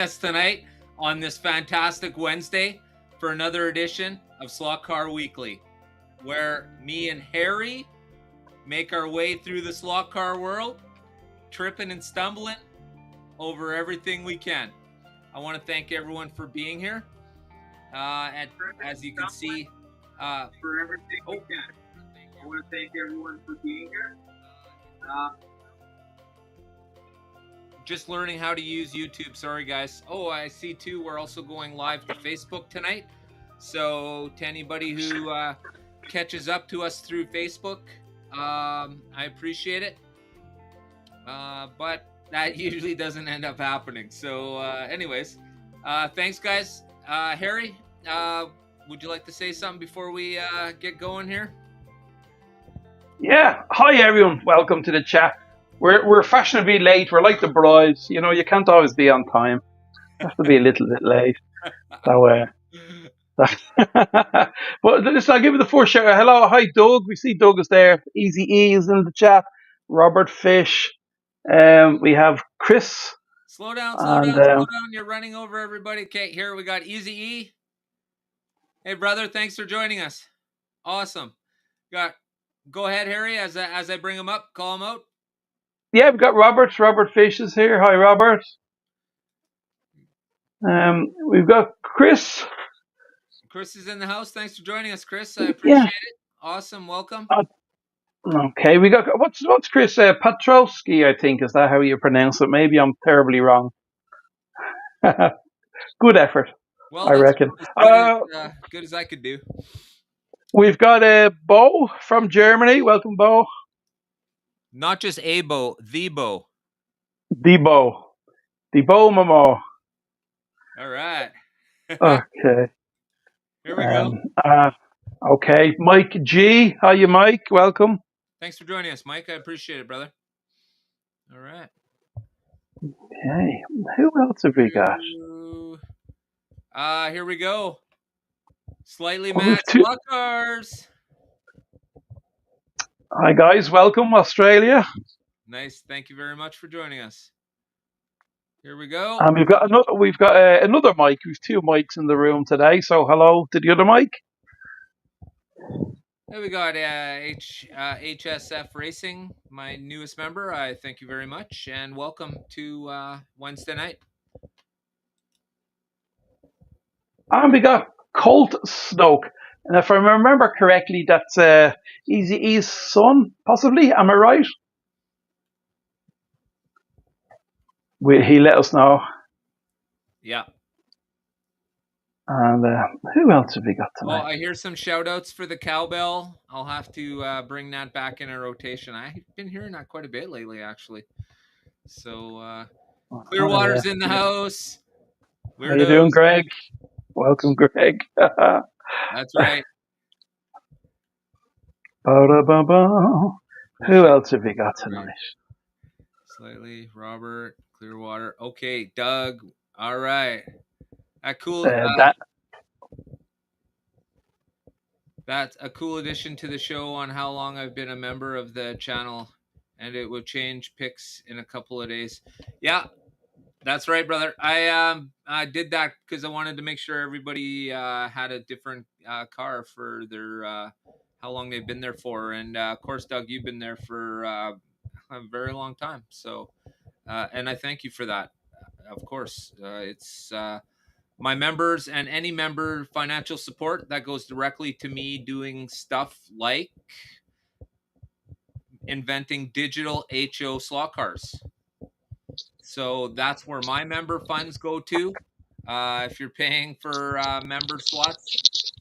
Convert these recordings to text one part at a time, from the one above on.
us tonight on this fantastic Wednesday for another edition of Slot Car Weekly, where me and Harry make our way through the slot car world, tripping and stumbling over everything we can. I want to thank everyone for being here. And as you can see, for everything we can. I want to thank everyone for being here. Just learning how to use YouTube. Sorry, guys. Oh, I see too. We're also going live to Facebook tonight. So to anybody who catches up to us through Facebook, I appreciate it. But that usually doesn't end up happening. So anyways, thanks, guys. Harry, would you like to say something before we get going here? Yeah. Hi, everyone. Welcome to the chat. We're fashionably late. We're like the brides. You know, you can't always be on time. You have to be a little bit late. So, but listen, I'll give you the first shout. Hello. Hi, Doug. We see Doug is there. Easy E is in the chat. Robert Fish. We have Chris. Slow down, slow down. You're running over everybody. Okay, here we got Easy E. Hey, brother, thanks for joining us. Awesome. Go ahead, Harry, as I bring him up, call him out. Yeah, we've got Robert. Robert Fish is here. Hi, Robert. We've got Chris. Chris is in the house. Thanks for joining us, Chris. I appreciate it. Awesome. Welcome. Okay, we got what's Chris Patrowski, I think. Is that how you pronounce it? Maybe I'm terribly wrong. Good effort. Well, I reckon. Good as I could do. We've got Bo from Germany. Welcome, Bo. Not just a Bo, the Bo. The Bo Momo. All right. Okay. Here we go. Okay, Mike G. How you, Mike? Welcome. Thanks for joining us, Mike. I appreciate it, brother. All right. Okay. Who else have we got? Here we go. Slightly mad slot cars. Hi, guys. Welcome, Australia. Nice. Thank you very much for joining us. Here we go. We've got another mic. We've two mics in the room today. So hello to the other mic. Here we got HSF Racing, my newest member. I thank you very much, and welcome to Wednesday night. And we got Colt Snoke. And if I remember correctly, that's Easy E's son, possibly. Am I right? He let us know. Yeah. And who else have we got tonight? Oh, I hear some shout outs for the cowbell. I'll have to bring that back in a rotation. I've been hearing that quite a bit lately, actually. So Clearwater's in the house. Weirdos. How you doing, Greg? Welcome, Greg. That's right. Who else have we got tonight? Slightly, Robert, Clearwater. Okay, Doug. All right. That's a cool addition to the show on how long I've been a member of the channel, and it will change picks in a couple of days. Yeah, that's right, brother. I did that because I wanted to make sure everybody had a different car for their how long they've been there for, and of course, Doug, you've been there for a very long time. So, and I thank you for that. Of course, it's. My members and any member financial support that goes directly to me doing stuff like inventing digital HO slot cars. So that's where my member funds go to. If you're paying for member slots,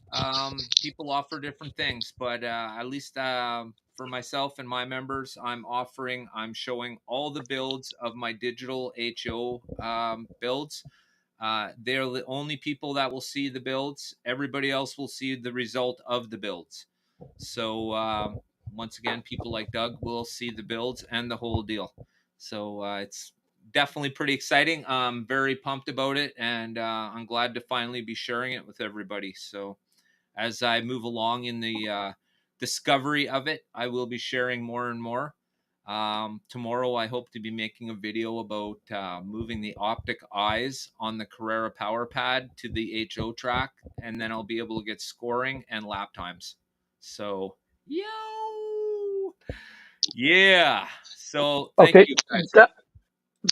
people offer different things, but at least for myself and my members, I'm showing all the builds of my digital HO builds. They're the only people that will see the builds. Everybody else will see the result of the builds. So once again, people like Doug will see the builds and the whole deal. So it's definitely pretty exciting. I'm very pumped about it, and I'm glad to finally be sharing it with everybody. So as I move along in the discovery of it, I will be sharing more and more. Tomorrow, I hope to be making a video about moving the optic eyes on the Carrera Power Pad to the HO track, and then I'll be able to get scoring and lap times. So, yeah. So, thank Okay, you, guys.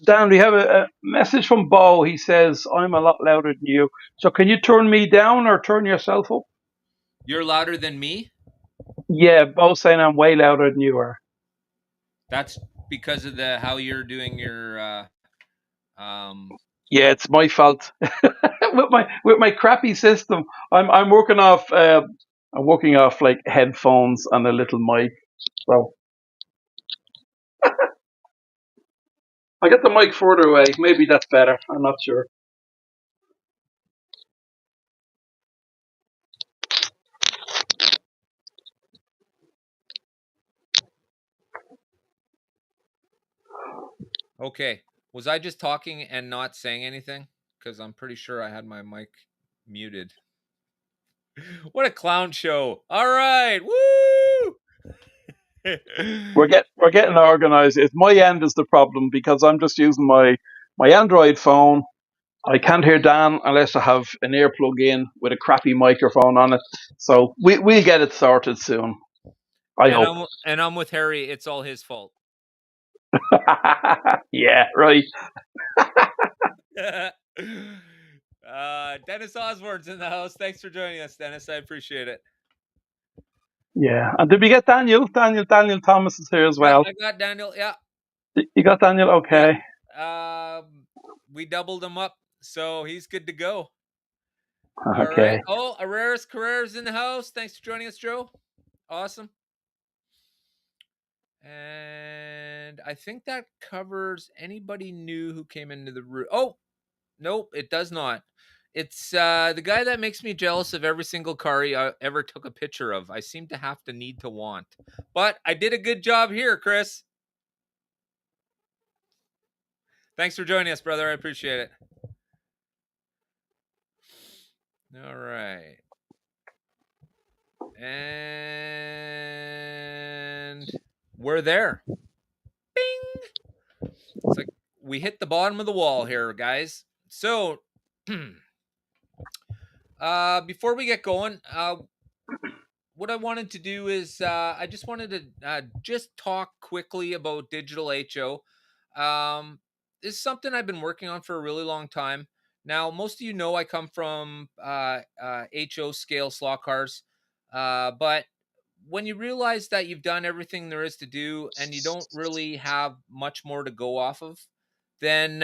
Dan, we have a message from Bo. He says, I'm a lot louder than you. So can you turn me down or turn yourself up? You're louder than me? Yeah, Bo's saying I'm way louder than you are. That's because of how you're doing your Yeah, it's my fault. with my crappy system, I'm working off like headphones and a little mic. So I get the mic further away. Maybe that's better. I'm not sure. Okay. Was I just talking and not saying anything? Because I'm pretty sure I had my mic muted. What a clown show. All right. Woo! We're getting organized. It's my end is the problem because I'm just using my Android phone. I can't hear Dan unless I have an earplug in with a crappy microphone on it. So we'll get it sorted soon. I and hope. I'm with Harry. It's all his fault. Yeah, right. Dennis Osborne's in the house. Thanks for joining us, Dennis. I appreciate it. Yeah. And did we get Daniel? Daniel Thomas is here as well. I got Daniel. Yeah. You got Daniel? Okay. Yeah. We doubled him up, so he's good to go. Okay. All right. Oh, Areras Carrera's in the house. Thanks for joining us, Joe. Awesome. And I think that covers anybody new who came into the room. Oh, nope, it does not. It's the guy that makes me jealous of every single car he ever took a picture of. I seem to have to need to want. But I did a good job here, Chris. Thanks for joining us, brother. I appreciate it. All right. And we're there. Bing! It's like we hit the bottom of the wall here, guys. So, before we get going, what I wanted to do is I just wanted to just talk quickly about digital HO. This is something I've been working on for a really long time. Now, most of you know I come from HO scale slot cars, but when you realize that you've done everything there is to do and you don't really have much more to go off of, then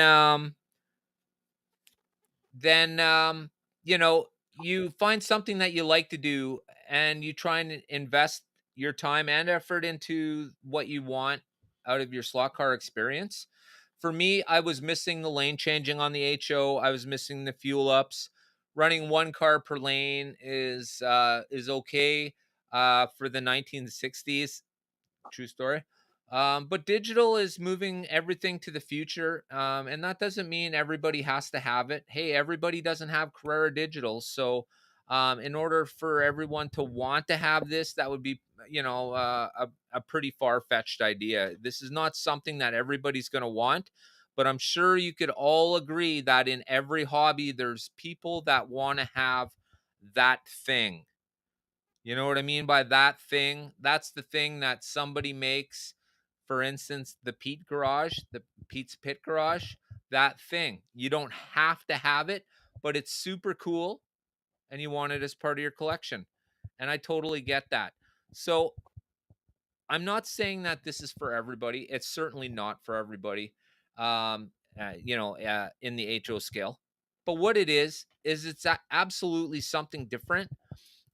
you know, you find something that you like to do and you try and invest your time and effort into what you want out of your slot car experience. For me, I was missing the lane changing on the HO. I was missing the fuel ups. Running one car per lane is okay for the 1960s. True story. But digital is moving everything to the future. And that doesn't mean everybody has to have it. Hey, everybody doesn't have Carrera Digital. So, in order for everyone to want to have this, that would be, a pretty far fetched idea. This is not something that everybody's going to want. But I'm sure you could all agree that in every hobby, there's people that want to have that thing. You know what I mean by that thing? That's the thing that somebody makes. For instance, the Pete's Pit Garage, that thing. You don't have to have it, but it's super cool and you want it as part of your collection. And I totally get that. So I'm not saying that this is for everybody. It's certainly not for everybody, in the HO scale. But what it is it's absolutely something different.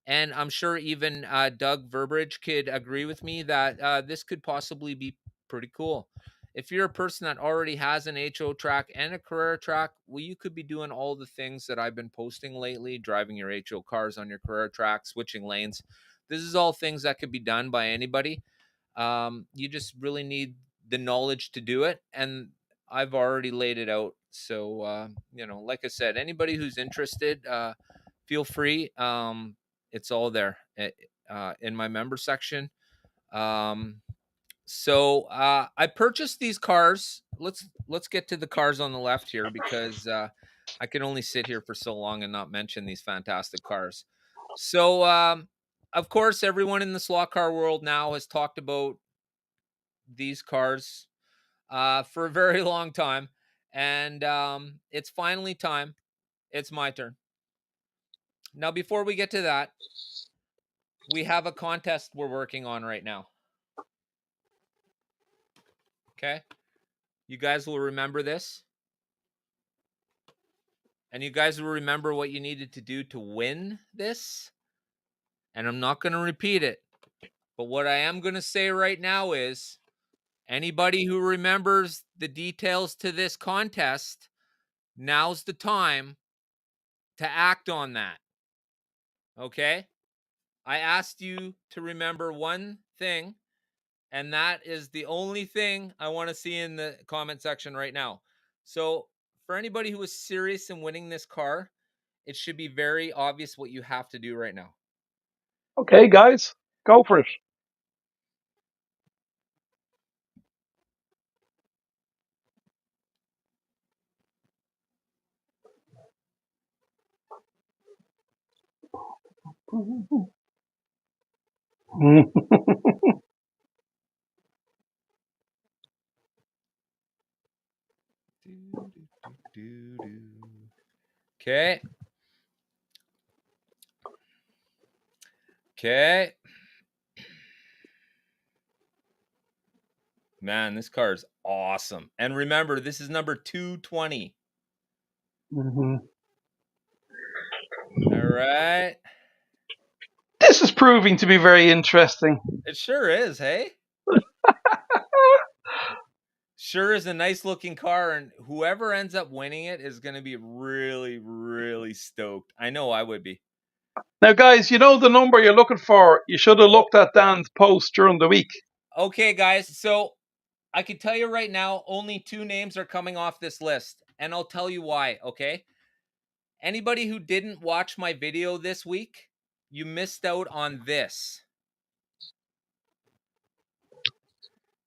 And I'm sure even Doug Verberidge could agree with me that this could possibly be pretty cool. If you're a person that already has an HO track and a Carrera track, well, you could be doing all the things that I've been posting lately, driving your HO cars on your Carrera track, switching lanes. This is all things that could be done by anybody. You just really need the knowledge to do it. And I've already laid it out. So, like I said, anybody who's interested, feel free. It's all there in my member section. So I purchased these cars. Let's get to the cars on the left here because I can only sit here for so long and not mention these fantastic cars. So of course, everyone in the slot car world now has talked about these cars for a very long time, and it's finally time. It's my turn. Now, before we get to that, we have a contest we're working on right now. Okay? You guys will remember this. And you guys will remember what you needed to do to win this. And I'm not going to repeat it. But what I am going to say right now is anybody who remembers the details to this contest, now's the time to act on that. Okay? I asked you to remember one thing, and that is the only thing I want to see in the comment section right now. So, for anybody who is serious in winning this car, it should be very obvious what you have to do right now. Okay, guys, go for it. Okay. Okay. Man, this car is awesome. And remember, this is number 220. All right. This is proving to be very interesting. It sure is, hey? Sure is a nice looking car, and whoever ends up winning it is going to be really, really stoked. I know I would be. Now, guys, you know the number you're looking for. You should have looked at Dan's post during the week. Okay, guys. So I can tell you right now, only 2 names are coming off this list, and I'll tell you why, okay? Anybody who didn't watch my video this week, you missed out on this.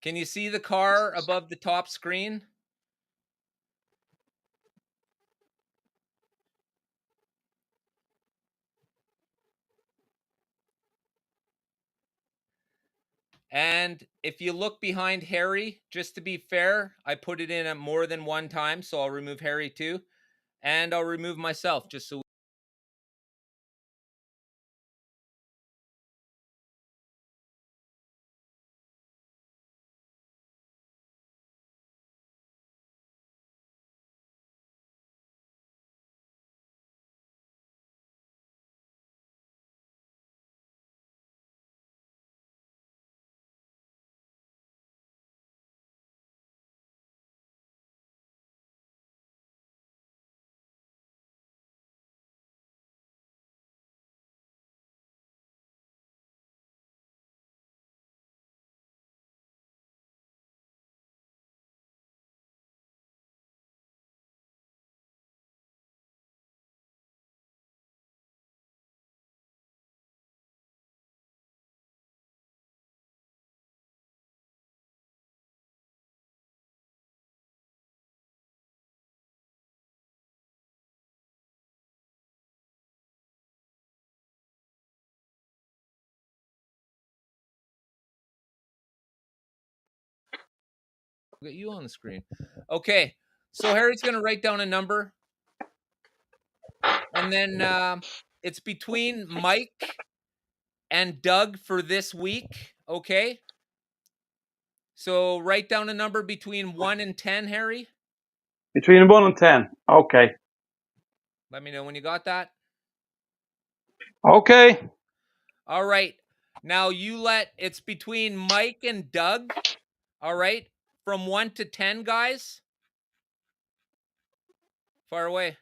Can you see the car above the top screen? And if you look behind Harry, just to be fair, I put it in at more than one time, so I'll remove Harry too. And I'll remove myself just so I'll get you on the screen. Okay, so Harry's going to write down a number. And then it's between Mike and Doug for this week, okay? So write down a number between 1 and 10, Harry. Between 1 and 10. Okay. Let me know when you got that. Okay. All right. Now it's between Mike and Doug. All right. From 1 to 10, guys. Far away.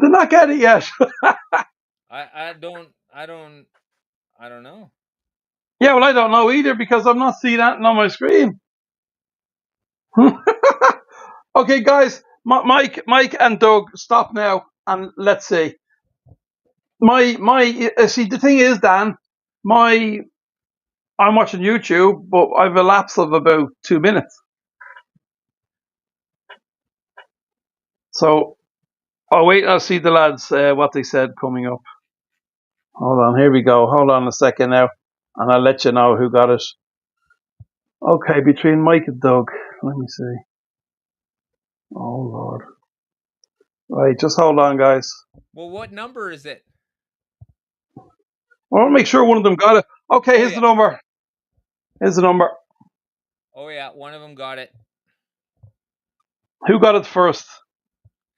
did not get it yet. I don't know. Yeah, well, I don't know either because I'm not seeing that on my screen. Okay, guys, Mike, and Doug, stop now, and let's see. See, the thing is, Dan, I'm watching YouTube, but I've a lapse of about 2 minutes. So I'll wait. I'll see the lads what they said coming up. Hold on, here we go. Hold on a second now, and I'll let you know who got it. Okay, between Mike and Doug, let me see. Oh Lord. Right, just hold on, guys. Well, what number is it? I want to make sure one of them got it. Okay, here's the number. Here's the number. Oh yeah, one of them got it. Who got it first?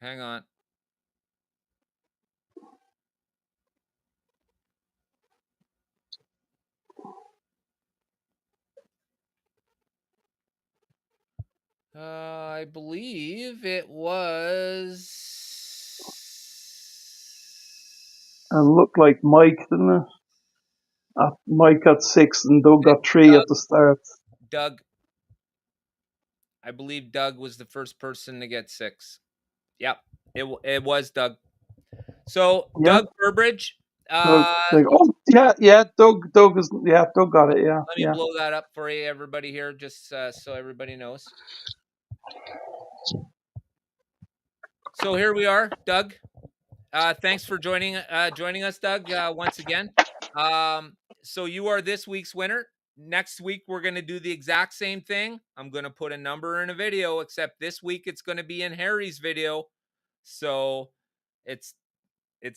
Hang on. I believe it was. It looked like Mike, didn't it? Mike got 6 and Doug got 3 at the start. Doug. I believe Doug was the first person to get 6. Yep, it was Doug. So Yeah. Doug Burbridge. Doug, yeah. Doug got it. Yeah. Let me blow that up for you, everybody here, just so everybody knows. So here we are, Doug. Thanks for joining us, Doug, once again. So you are this week's winner. Next week, we're going to do the exact same thing. I'm going to put a number in a video, except this week it's going to be in Harry's video. So it's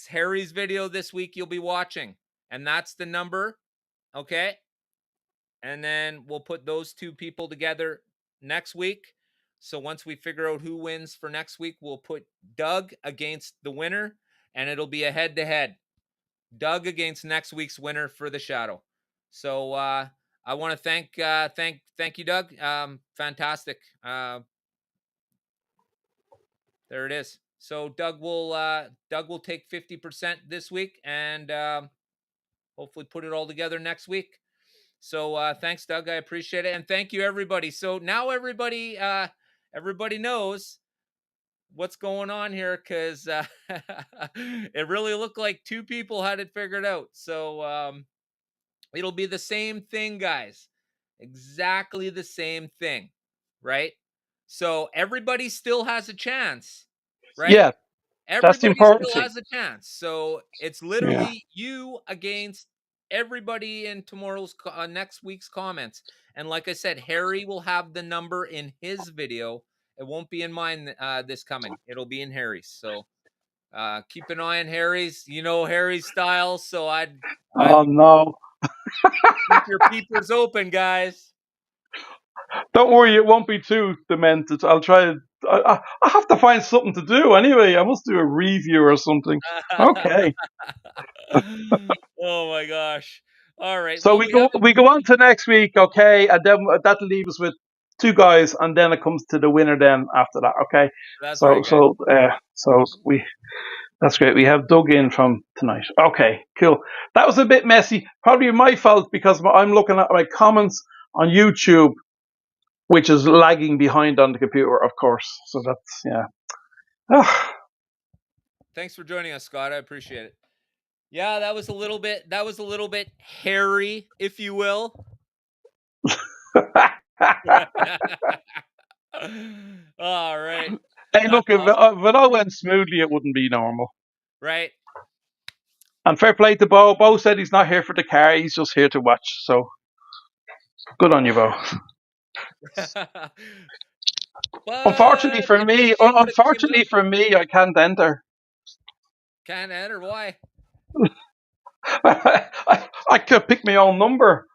Harry's video this week you'll be watching. And that's the number, okay? And then we'll put those two people together next week. So once we figure out who wins for next week, we'll put Doug against the winner, and it'll be a head-to-head. Doug against next week's winner for the Shadow. So I want to thank you, Doug. Fantastic. There it is. So Doug will take 50% this week, and hopefully put it all together next week. So thanks, Doug. I appreciate it, and thank you, everybody. So now everybody knows what's going on here, because it really looked like 2 people had it figured out. So it'll be the same thing, guys. Exactly the same thing, right? So everybody still has a chance, right? Yeah, that's the Everybody important still thing. has a chance. So it's literally you against everybody in tomorrow's next week's comments. And like I said, Harry will have the number in his video. It won't be in mine this coming. It'll be in Harry's. So keep an eye on Harry's. You know Harry's style. So Oh no! keep your peepers open, guys. Don't worry, it won't be too demented. I'll try. I have to find something to do anyway. I must do a review or something. Okay. Oh my gosh! All right. So Well, we go on to next week, okay, and then that'll leave us with 2 guys, and then it comes to the winner. Then after that, okay. That's right, That's great. We have Doug in from tonight. Okay, cool. That was a bit messy. Probably my fault because I'm looking at my comments on YouTube, which is lagging behind on the computer, of course. So that's Thanks for joining us, Scott. I appreciate it. Yeah, that was a little bit hairy, if you will. All right. Hey, look, if it all went smoothly, it wouldn't be normal. Right. And fair play to Bo. Bo said he's not here for the car; he's just here to watch. So good on you, Bo. Unfortunately for me, I can't enter. Can't enter? Why? I could pick my own number.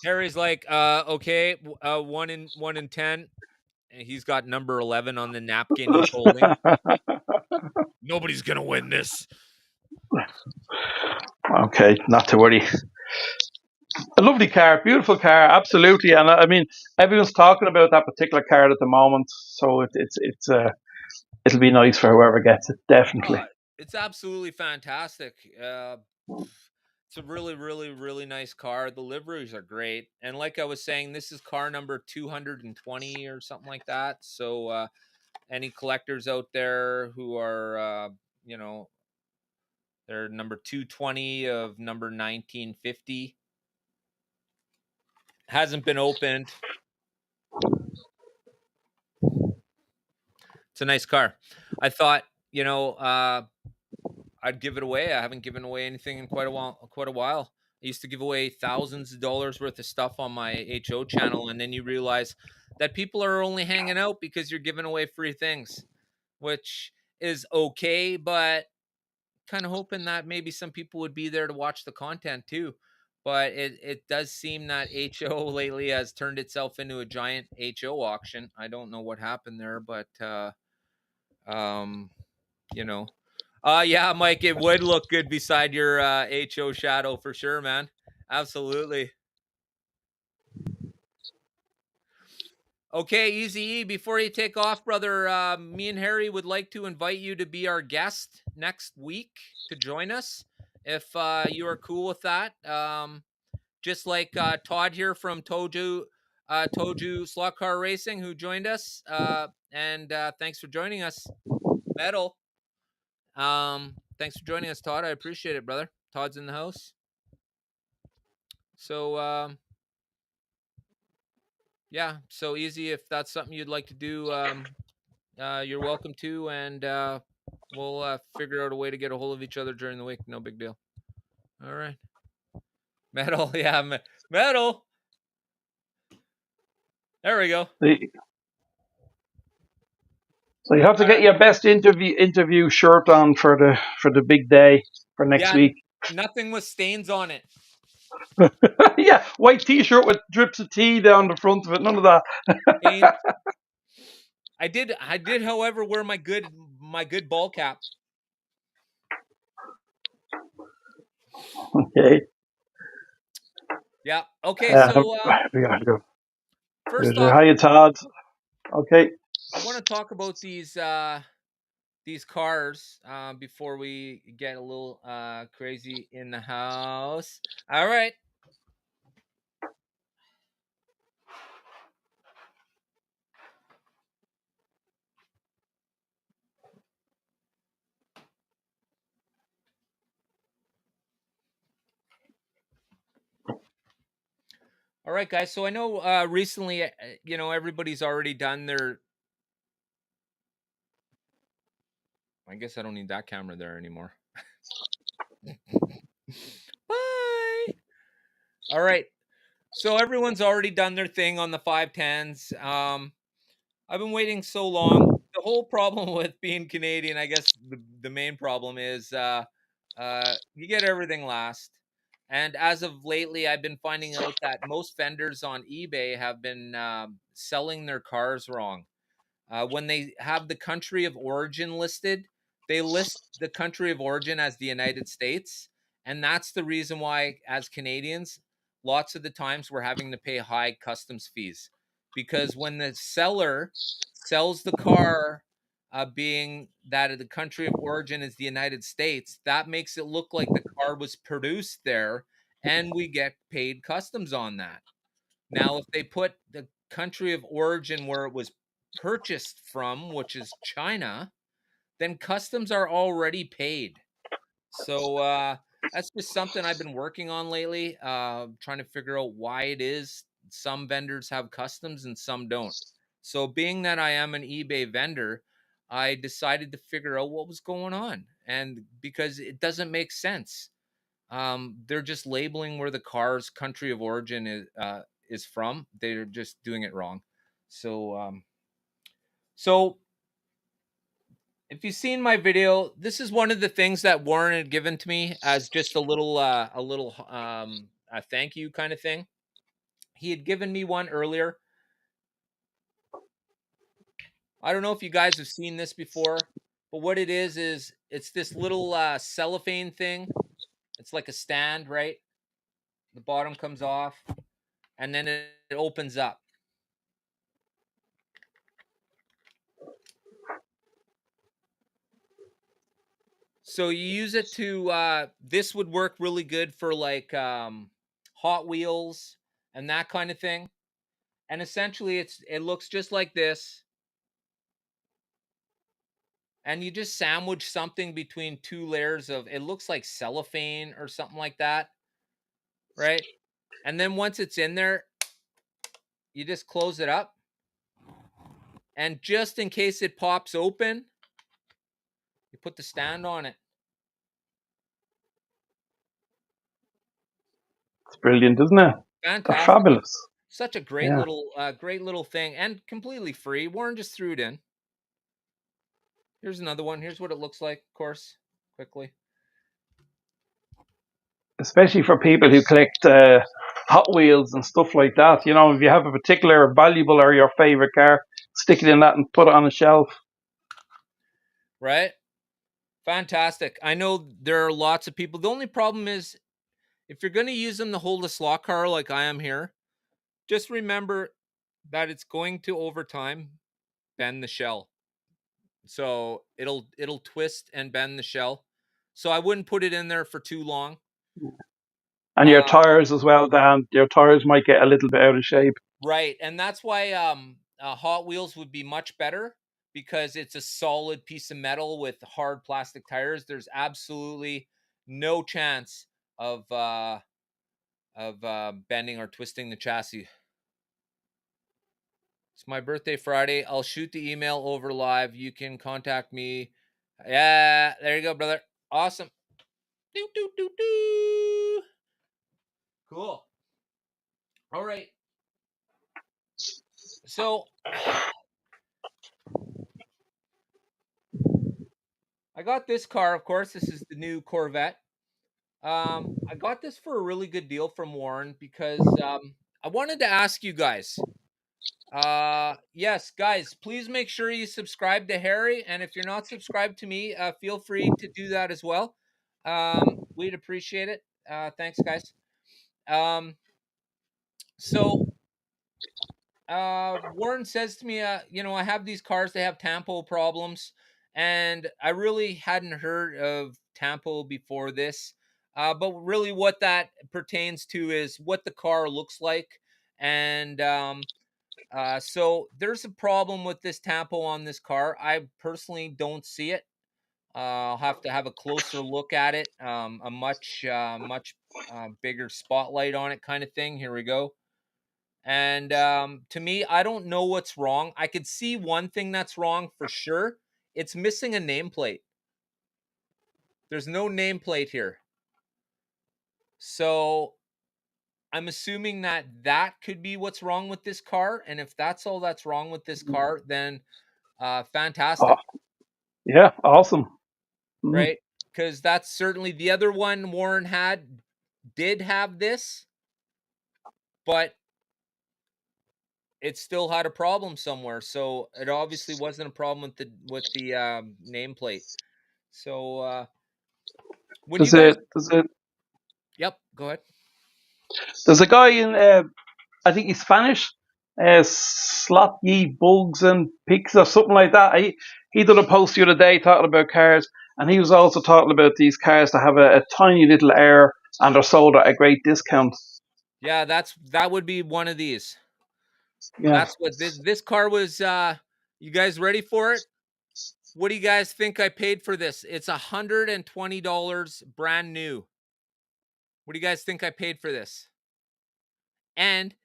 Harry's like, okay, 1 in 10. And he's got number 11 on the napkin he's holding. Nobody's gonna win this. Okay, not to worry. A lovely car, beautiful car, absolutely. And I mean, everyone's talking about that particular car at the moment. So it's it'll be nice for whoever gets it. Definitely. It's absolutely fantastic. It's a really, really, really nice car. The liveries are great. And like I was saying, this is car number 220 or something like that. So any collectors out there who are, they're number 220 of number 1950. Hasn't been opened. It's a nice car. I thought, I'd give it away. I haven't given away anything in quite a while. I used to give away thousands of dollars worth of stuff on my HO channel, and then you realize that people are only hanging out because you're giving away free things, which is okay, but kind of hoping that maybe some people would be there to watch the content too. But it does seem that HO lately has turned itself into a giant HO auction. I don't know what happened there, but you know. Yeah, Mike, it would look good beside your HO Shadow for sure, man. Absolutely. Okay, Easy E, before you take off, brother, me and Harry would like to invite you to be our guest next week to join us if you are cool with that. Just like Todd here from Toju Slot Car Racing, who joined us. And thanks for joining us, Metal. Thanks for joining us, Todd. I appreciate it, brother. Todd's in the house. So, yeah, so Easy. If that's something you'd like to do, you're welcome to, and we'll figure out a way to get a hold of each other during the week. No big deal. All right. Metal, yeah, Metal. There we go. So you have to get your best interview shirt on for the big day for next week. Nothing with stains on it. Yeah, white T-shirt with drips of tea down the front of it. None of that. I did, however, wear my good ball cap. Okay. Yeah. Okay. So we gotta go. First off, hi, Todd. Okay. I want to talk about these cars before we get a little crazy in the house. All right. All right, guys. So I know recently, everybody's already done their. I guess I don't need that camera there anymore. Bye. All right. So everyone's already done their thing on the 510s. I've been waiting so long. The whole problem with being Canadian, I guess the main problem is you get everything last. And as of lately, I've been finding out that most vendors on eBay have been selling their cars wrong. When they have the country of origin listed, they list the country of origin as the United States. And that's the reason why, as Canadians, lots of the times we're having to pay high customs fees. Because when the seller sells the car, being that the country of origin is the United States, that makes it look like the car was produced there and we get paid customs on that. Now, if they put the country of origin where it was purchased from, which is China, then customs are already paid. So that's just something I've been working on lately, trying to figure out why it is some vendors have customs and some don't. So being that I am an eBay vendor, I decided to figure out what was going on. And because it doesn't make sense. They're just labeling where the car's country of origin is from. They're just doing it wrong. So if you've seen my video, this is one of the things that Warren had given to me as just a little a thank you kind of thing. He had given me one earlier. I don't know if you guys have seen this before, but what it is it's this little cellophane thing. It's like a stand, right? The bottom comes off and then it opens up. So you use it to this would work really good for like Hot Wheels and that kind of thing. And essentially it looks just like this. And you just sandwich something between two layers of, it looks like cellophane or something like that, right? And then once it's in there, you just close it up. And just in case it pops open, you put the stand on it. It's brilliant, isn't it? They're Fantastic. fabulous. Such a great little thing, and completely free. Warren just threw it in. Here's another one. Here's what it looks like, of course, quickly. Especially for people who collect Hot Wheels and stuff like that. You know, if you have a particular valuable or your favorite car, stick it in that and put it on a shelf. Right? Fantastic. I know there are lots of people. The only problem is if you're going to use them to hold a slot car like I am here, just remember that it's going to, over time, bend the shell. So it'll twist and bend the shell. So I wouldn't put it in there for too long. And your tires as well, Dan. Your tires might get a little bit out of shape. Right. And that's why Hot Wheels would be much better, because it's a solid piece of metal with hard plastic tires. There's absolutely no chance of bending or twisting the chassis. It's my birthday Friday. I'll shoot the email over live. You can contact me. Yeah, there you go, brother. Awesome. Do, do, do, do. Cool. All right. So I got this car, of course. This is the new Corvette. I got this for a really good deal from Warren because I wanted to ask you guys. Yes, guys, please make sure you subscribe to Harry, and if you're not subscribed to me, feel free to do that as well. We'd appreciate it. Thanks, guys. So Warren says to me, I have these cars, they have tampo problems, and I really hadn't heard of tampo before this. But really what that pertains to is what the car looks like. And so there's a problem with this tampo on this car. I personally don't see it. I'll have to have a closer look at it. A much bigger spotlight on it kind of thing. Here we go. And to me, I don't know what's wrong. I could see one thing that's wrong for sure. It's missing a nameplate. There's no nameplate here. So I'm assuming that could be what's wrong with this car. And if that's all that's wrong with this car, then fantastic. Oh, yeah, awesome. Right? Because that's certainly the other one Warren did have this, but it still had a problem somewhere. So it obviously wasn't a problem with the nameplate. So when you guys, yep, go ahead. There's a guy in, I think he's Spanish, Slot Ye Bugs and Pigs or something like that. He did a post the other day talking about cars, and he was also talking about these cars that have a tiny little air and are sold at a great discount. Yeah, that would be one of these. Yeah. That's what this car was. You guys ready for it? What do you guys think I paid for this? It's $120 brand new. What do you guys think I paid for this? And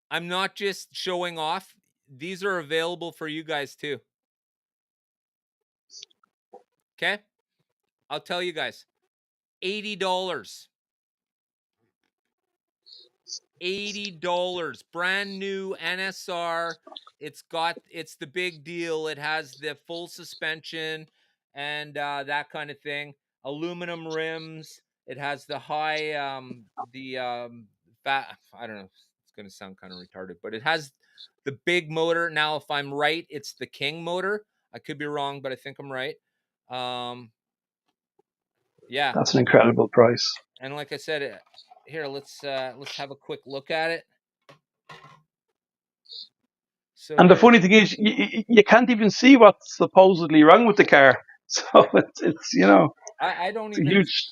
I'm not just showing off. These are available for you guys too. Okay? I'll tell you guys. $80. $80. Brand new NSR. It's the big deal. It has the full suspension and that kind of thing. Aluminum rims. It has the high I don't know. It's going to sound kind of retarded, but it has the big motor. Now, if I'm right, it's the King motor. I could be wrong, but I think I'm right. Yeah. That's an incredible price. And like I said, here, let's have a quick look at it. So and the funny thing is, you can't even see what's supposedly wrong with the car. So it's I don't It's a even. huge.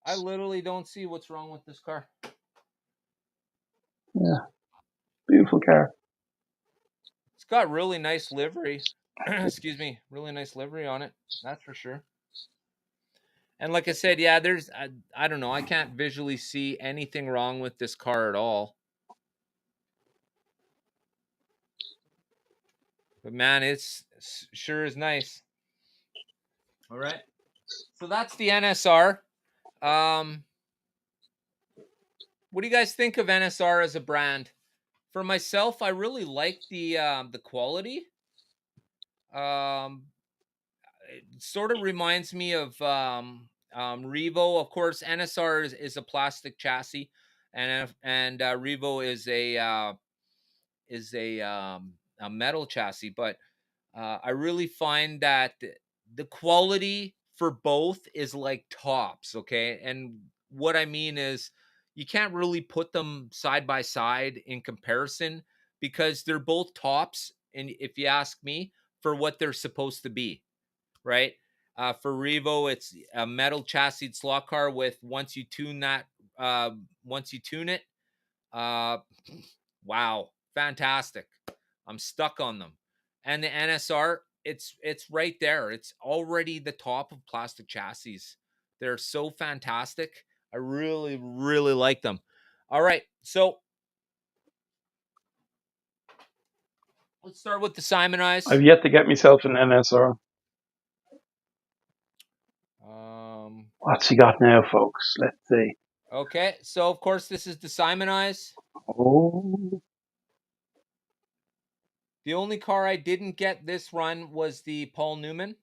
I literally don't see what's wrong with this car. Yeah, beautiful car. It's got really nice livery. Excuse me, really nice livery on it. That's for sure. And like I said, yeah, there's I don't know. I can't visually see anything wrong with this car at all. But man, it's sure is nice. All right. So that's the NSR. Um, what do you guys think of NSR as a brand? For myself, I really like the quality. Um, it sort of reminds me of Revo. Of course, NSR is a plastic chassis, and Revo is a metal chassis. But I really find that the quality for both is like tops. Okay, and what I mean is you can't really put them side by side in comparison because they're both tops. And if you ask me, for what they're supposed to be, right? For Revo, it's a metal chassis slot car with once you tune it, uh, wow, fantastic. I'm stuck on them. And the NSR, it's right there. It's already the top of plastic chassis. They're so fantastic. I really, really like them. All right, so let's start with the Simonize. I've yet to get myself an NSR. What's he got now, folks? Let's see. Okay, so of course this is the Simonize. Oh, The only car I didn't get this run was the Paul Newman.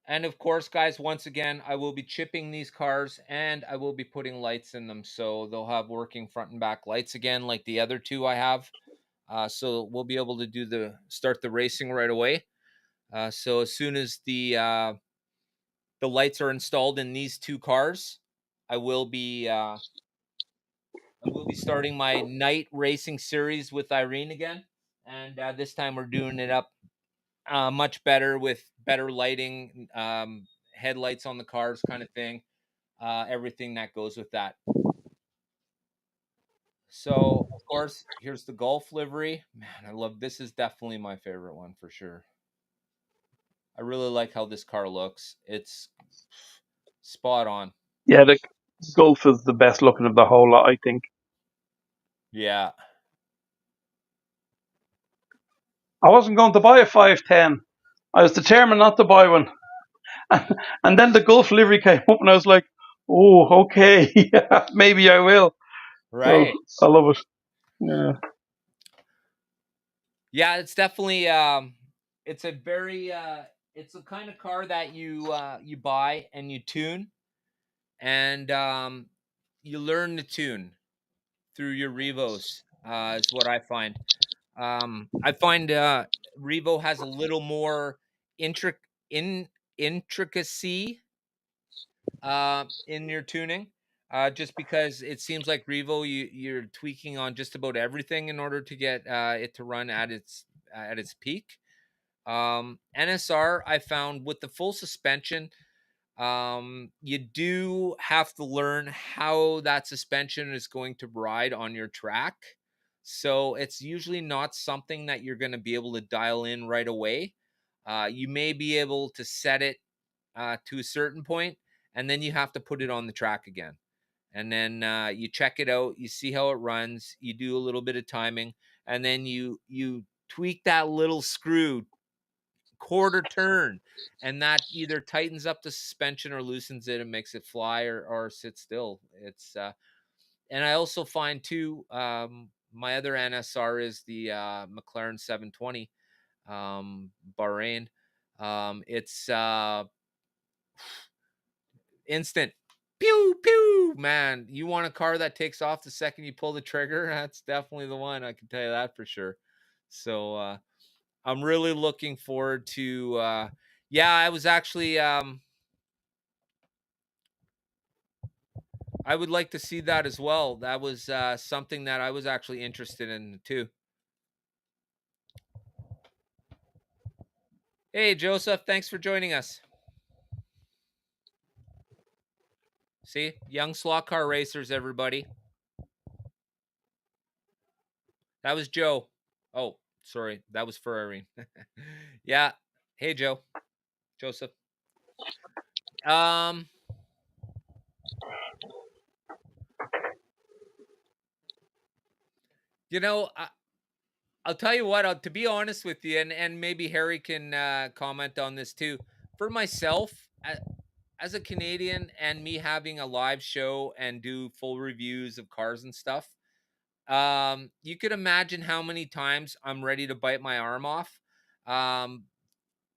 And of course, guys, once again, I will be chipping these cars and I will be putting lights in them. So they'll have working front and back lights again, like the other two I have. So we'll be able to start the racing right away. So as soon as the lights are installed in these two cars, I will be starting my night racing series with Irene again. And this time we're doing it up much better with better lighting, headlights on the cars, kind of thing. Everything that goes with that. So, of course, here's the Golf livery. Man, I love this. Is definitely my favorite one for sure. I really like how this car looks. It's spot on. yeah, the Golf is the best looking of the whole lot, I think. Yeah. I wasn't going to buy a 510. I was determined not to buy one. And then the Golf livery came up and I was like, oh, okay, yeah, maybe I will. Right. So I love it. Yeah. Yeah, it's definitely it's a very it's the kind of car that you buy and you tune and you learn to tune through your Revos. Is what I find. I find Revo has a little more intric intricacy in your tuning. Just because it seems like Revo, you're tweaking on just about everything in order to get it to run at its peak. NSR, I found with the full suspension, you do have to learn how that suspension is going to ride on your track. So it's usually not something that you're going to be able to dial in right away. You may be able to set it to a certain point, and then you have to put it on the track again. And then you check it out, you see how it runs, you do a little bit of timing, and then you tweak that little screw quarter turn, and that either tightens up the suspension or loosens it and makes it fly or sit still. It's and I also find too, my other NSR is the McLaren 720 Bahrain. It's instant pew pew, man. You want a car that takes off the second you pull the trigger? That's definitely the one, I can tell you that for sure. So I'm really looking forward to yeah, I was actually I would like to see that as well. That was something that I was actually interested in too. Hey, Joseph, thanks for joining us. See, young slot car racers, everybody. That was Joe. Oh, sorry, that was Ferrari. Yeah. Hey, Joe. Joseph. Um, you know, I'll tell you what. To be honest with you, and maybe Harry can comment on this too. For myself, as a Canadian, and me having a live show and do full reviews of cars and stuff, you could imagine how many times I'm ready to bite my arm off. Um,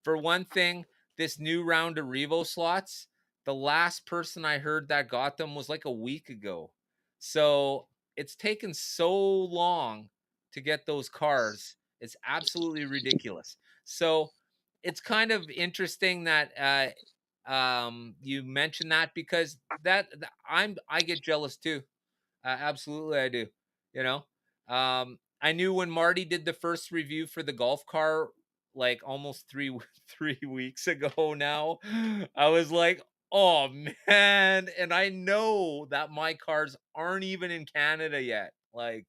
for one thing, this new round of Revo slots, the last person I heard that got them was like a week ago. So it's taken so long to get those cars. It's absolutely ridiculous. So it's kind of interesting that you mentioned that, because I get jealous too. Absolutely, I do. You know, I knew when Marty did the first review for the golf car, like almost 3 weeks ago. Now, I was like, "Oh man!" And I know that my cars aren't even in Canada yet. Like,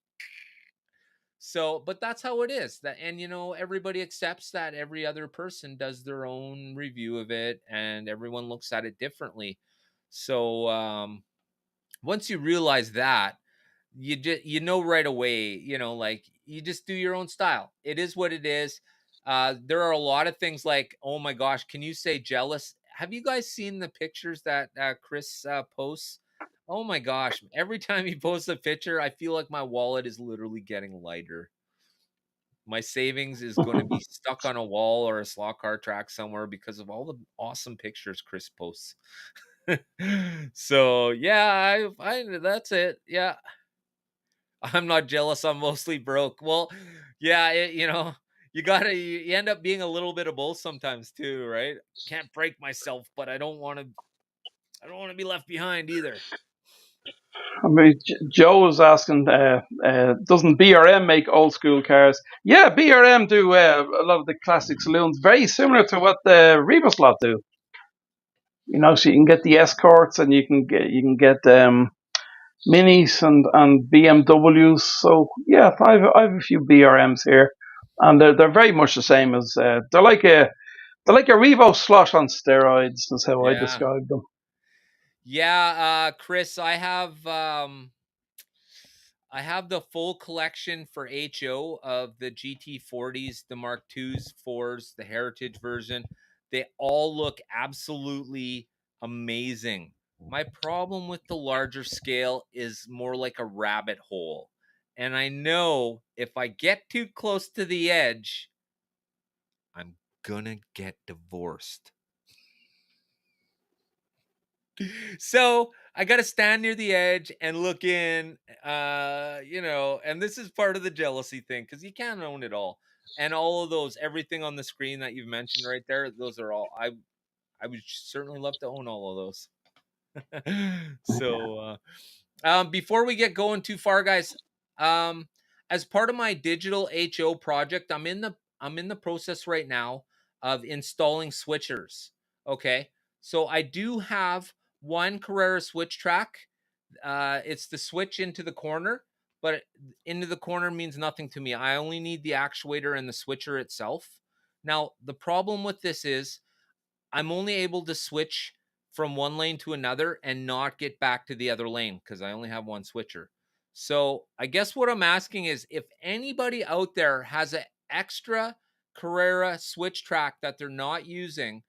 so, but that's how it is. That, and everybody accepts that every other person does their own review of it, and everyone looks at it differently. So, once you realize that, you know right away, like, you just do your own style. It is what it is. There are a lot of things like, oh my gosh, can you say jealous? Have you guys seen the pictures that Chris posts? Oh my gosh, every time he posts a picture, I feel like my wallet is literally getting lighter. My savings is going to be stuck on a wall or a slot car track somewhere because of all the awesome pictures Chris posts. So yeah, I that's it. Yeah, I'm not jealous. I'm mostly broke. Well, yeah, you end up being a little bit of both sometimes too, right? Can't break myself, but I don't want to. I don't want to be left behind either. I mean, Joe was asking, doesn't BRM make old school cars? Yeah, BRM do a lot of the classic saloons, very similar to what the Rebus lot do. So you can get the Escorts, and you can get Minis and BMWs. So yeah, I have a few BRMs here, and they're very much the same as they're like a Revo slot on steroids. That's how I Yeah, describe them. yeah, Chris, I have the full collection for HO of the GT40s, the Mark IIs, 4s, the Heritage version. They all look absolutely amazing. My problem with the larger scale is more like a rabbit hole. And I know if I get too close to the edge, I'm gonna get divorced. So I got to stand near the edge and look in, and this is part of the jealousy thing, because you can't own it all. And all of those, everything on the screen that you've mentioned right there, those are all, I would certainly love to own all of those. So, before we get going too far, guys, um, as part of my digital HO project, I'm in the process right now of installing switchers. Okay, so I do have one Carrera switch track. It's the switch into the corner, but into the corner means nothing to me. I only need the actuator and the switcher itself. Now, the problem with this is I'm only able to switch from one lane to another and not get back to the other lane because I only have one switcher. So I guess what I'm asking is, if anybody out there has an extra Carrera switch track that they're not using,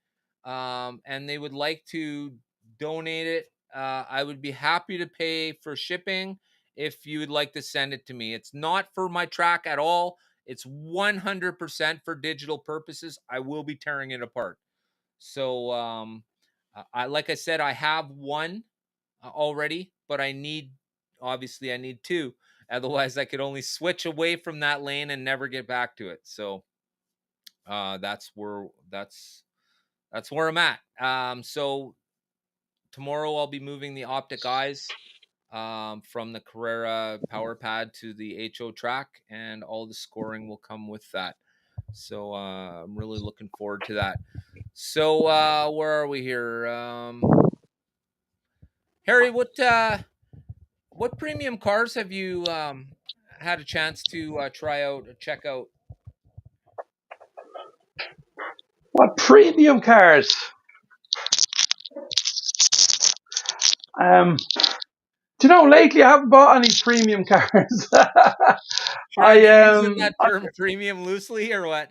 and they would like to donate it, I would be happy to pay for shipping if you would like to send it to me. It's not for my track at all. It's 100% for digital purposes. I will be tearing it apart. So, I like I said, I have one already, but I need two. Otherwise, I could only switch away from that lane and never get back to it. So, that's where I'm at. So tomorrow I'll be moving the optic eyes from the Carrera power pad to the HO track, and all the scoring will come with that. So I'm really looking forward to that. So where are we here? Harry, what premium cars have you had a chance to try out or check out? What premium cars? Do you know, lately I haven't bought any premium cars. Should I be using that I term premium loosely or what?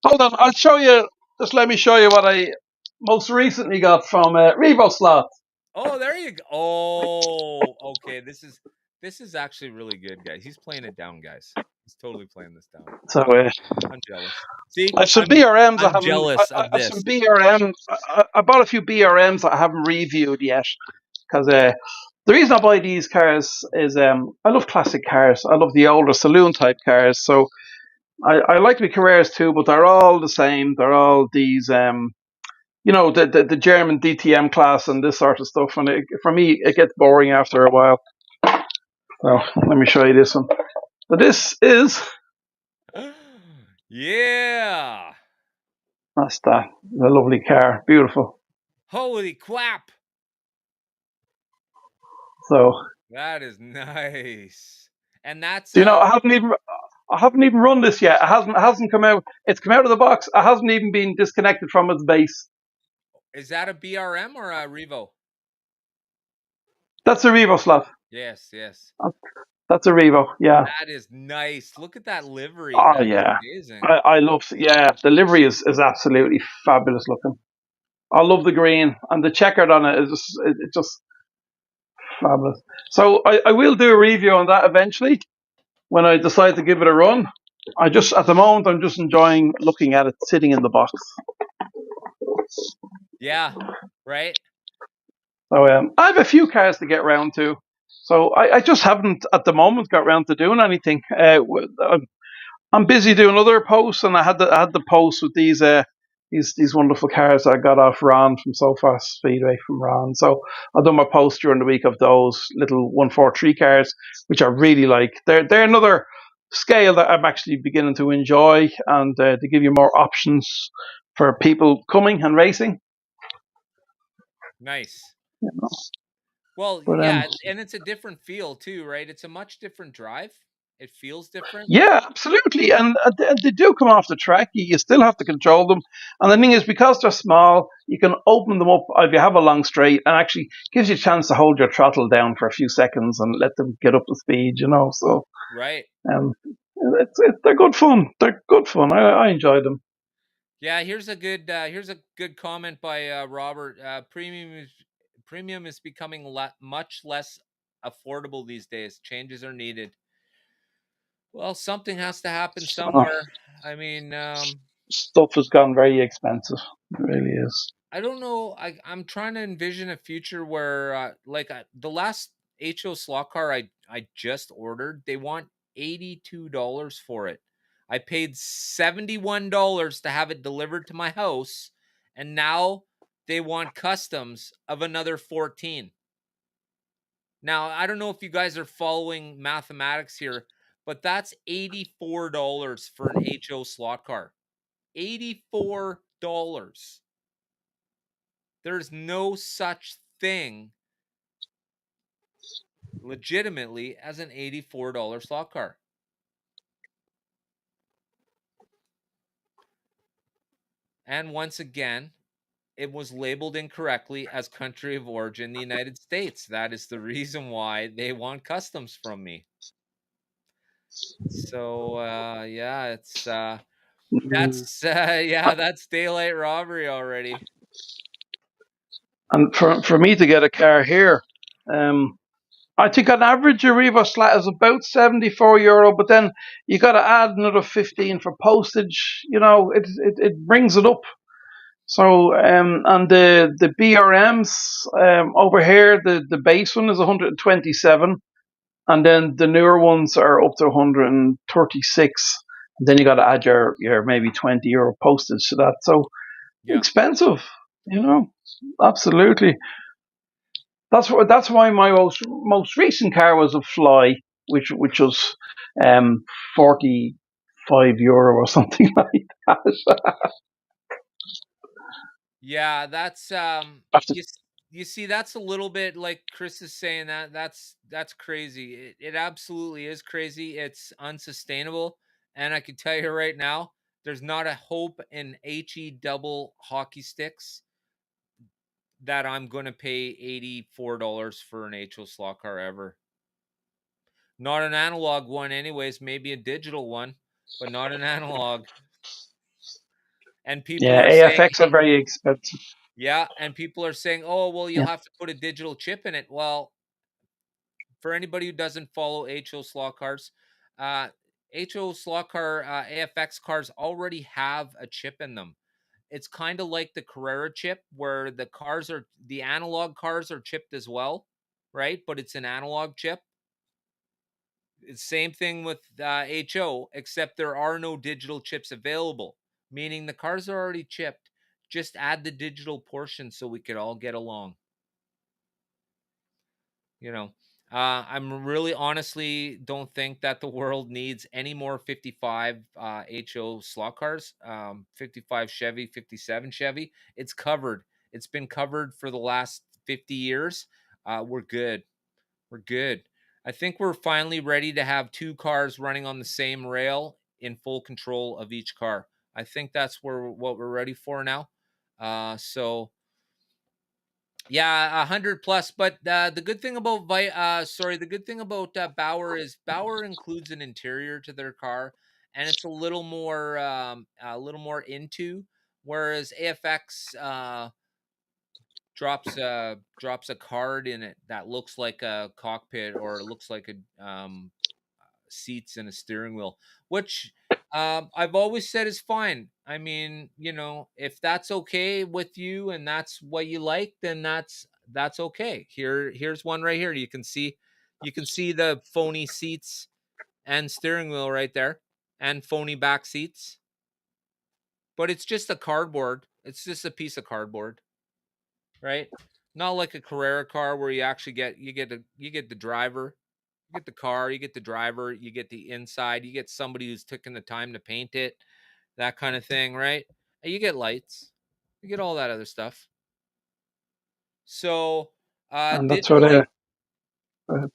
hold on. I'll show you. Just let me show you what I most recently got from Revo Slot. Oh, there you go. Oh, okay. This is actually really good, guys. He's playing it down, guys. He's totally playing this down. So I'm jealous. See, I've some BRMs. I I'm haven't. jealous I of have this. some BRM. I bought a few BRMs that I haven't reviewed yet because the reason I buy these cars is I love classic cars. I love the older saloon type cars. So I like the Carreras too, but they're all the same. They're all these the German DTM class and this sort of stuff. And for me, it gets boring after a while. So let me show you this one. So this is Yeah. that's that. A lovely car, beautiful. Holy crap. So That is nice. And that's I haven't even run this yet. It hasn't come out. It's come out of the box. It hasn't even been disconnected from its base. is that a BRM or a Revo? That's a Revo Slot. Yes, yes. That's a Revo. Yeah. That is nice. Look at that livery. Oh That is yeah. amazing. I love. Yeah, the livery is absolutely fabulous looking. I love the green and the checkered on it is it's just fabulous. So I will do a review on that eventually when I decide to give it a run. At the moment I'm just enjoying looking at it sitting in the box. Yeah, right? So I have a few cars to get round to. So I just haven't at the moment got round to doing anything. I'm busy doing other posts, and I had the posts with these wonderful cars that I got off Ron from SoFast Speedway from Ron. So I've done my post during the week of those little 143 cars, which I really like. They're another scale that I'm actually beginning to enjoy, and to give you more options for people coming and racing. Nice. You know. Well, But yeah, and it's a different feel too, right? It's a much different drive. It feels different. yeah, absolutely, and they do come off the track. You still have to control them, and the thing is, because they're small, you can open them up if you have a long straight, and actually gives you a chance to hold your throttle down for a few seconds and let them get up to speed. So Right. they're good fun. They're good fun. I enjoy them. Yeah, here's a good comment by Robert. Premium is becoming much less affordable these days. Changes are needed. Well, something has to happen Oh, somewhere. I mean, stuff has gone very expensive. It really is. I don't know. I'm trying to envision a future where, the last HO slot car I just ordered, they want $82 for it. I paid $71 to have it delivered to my house, and now they want customs of another 14. Now, I don't know if you guys are following mathematics here, but that's $84 for an HO slot car. $84. There's no such thing legitimately as an $84 slot car. And once again, it was labeled incorrectly as country of origin, the United States. That is the reason why they want customs from me. So yeah, it's that's daylight robbery already. And for me to get a car here, I think on average a Revo Slat is about €74, but then you got to add another 15 for postage. It brings it up. So and the BRMs over here, the base one is 127, and then the newer ones are up to 136. And then you got to add your maybe €20 postage to that. So Yeah. expensive, absolutely. That's why my most recent car was a Fly, which was 45 €5 or something like that. Yeah, that's After, you see, that's a little bit like Chris is saying, that's crazy. It absolutely is crazy. It's unsustainable, and I can tell you right now, there's not a hope in HE double hockey sticks that I'm going to pay $84 for an HO slot car ever. Not an analog one, anyways. Maybe a digital one, but not an analog. And people yeah, are saying, AFX are very expensive. yeah, and people are saying, "Oh, well, you'll Yeah. have to put a digital chip in it." Well, for anybody who doesn't follow HO slot cars, uh, HO slot car AFX cars already have a chip in them. It's kind of like the Carrera chip, where the analog cars are chipped as well, right? But it's an analog chip. It's same thing with HO, except there are no digital chips available, meaning the cars are already chipped. Just add the digital portion so we could all get along. You know, I'm really honestly don't think that the world needs any more 55 HO slot cars, 55 Chevy, 57 Chevy. It's covered. It's been covered for the last 50 years. We're good. We're good. I think we're finally ready to have two cars running on the same rail in full control of each car. I think that's what we're ready for now. So yeah, 100 plus. But the good thing about the good thing about Bauer is Bauer includes an interior to their car, and it's a little more into. Whereas AFX drops a card in it that looks like a cockpit, or it looks like a seats and a steering wheel, which I've always said is fine. I mean, if that's okay with you and that's what you like, then that's okay. Here's one right here. You can see the phony seats and steering wheel right there, and phony back seats. But it's just a cardboard. It's just a piece of cardboard, right? Not like a Carrera car where you get the driver, you get the car, you get the driver, you get the inside, you get somebody who's taken the time to paint it, that kind of thing, right? And you get lights, you get all that other stuff. So, And that's what digital. uh,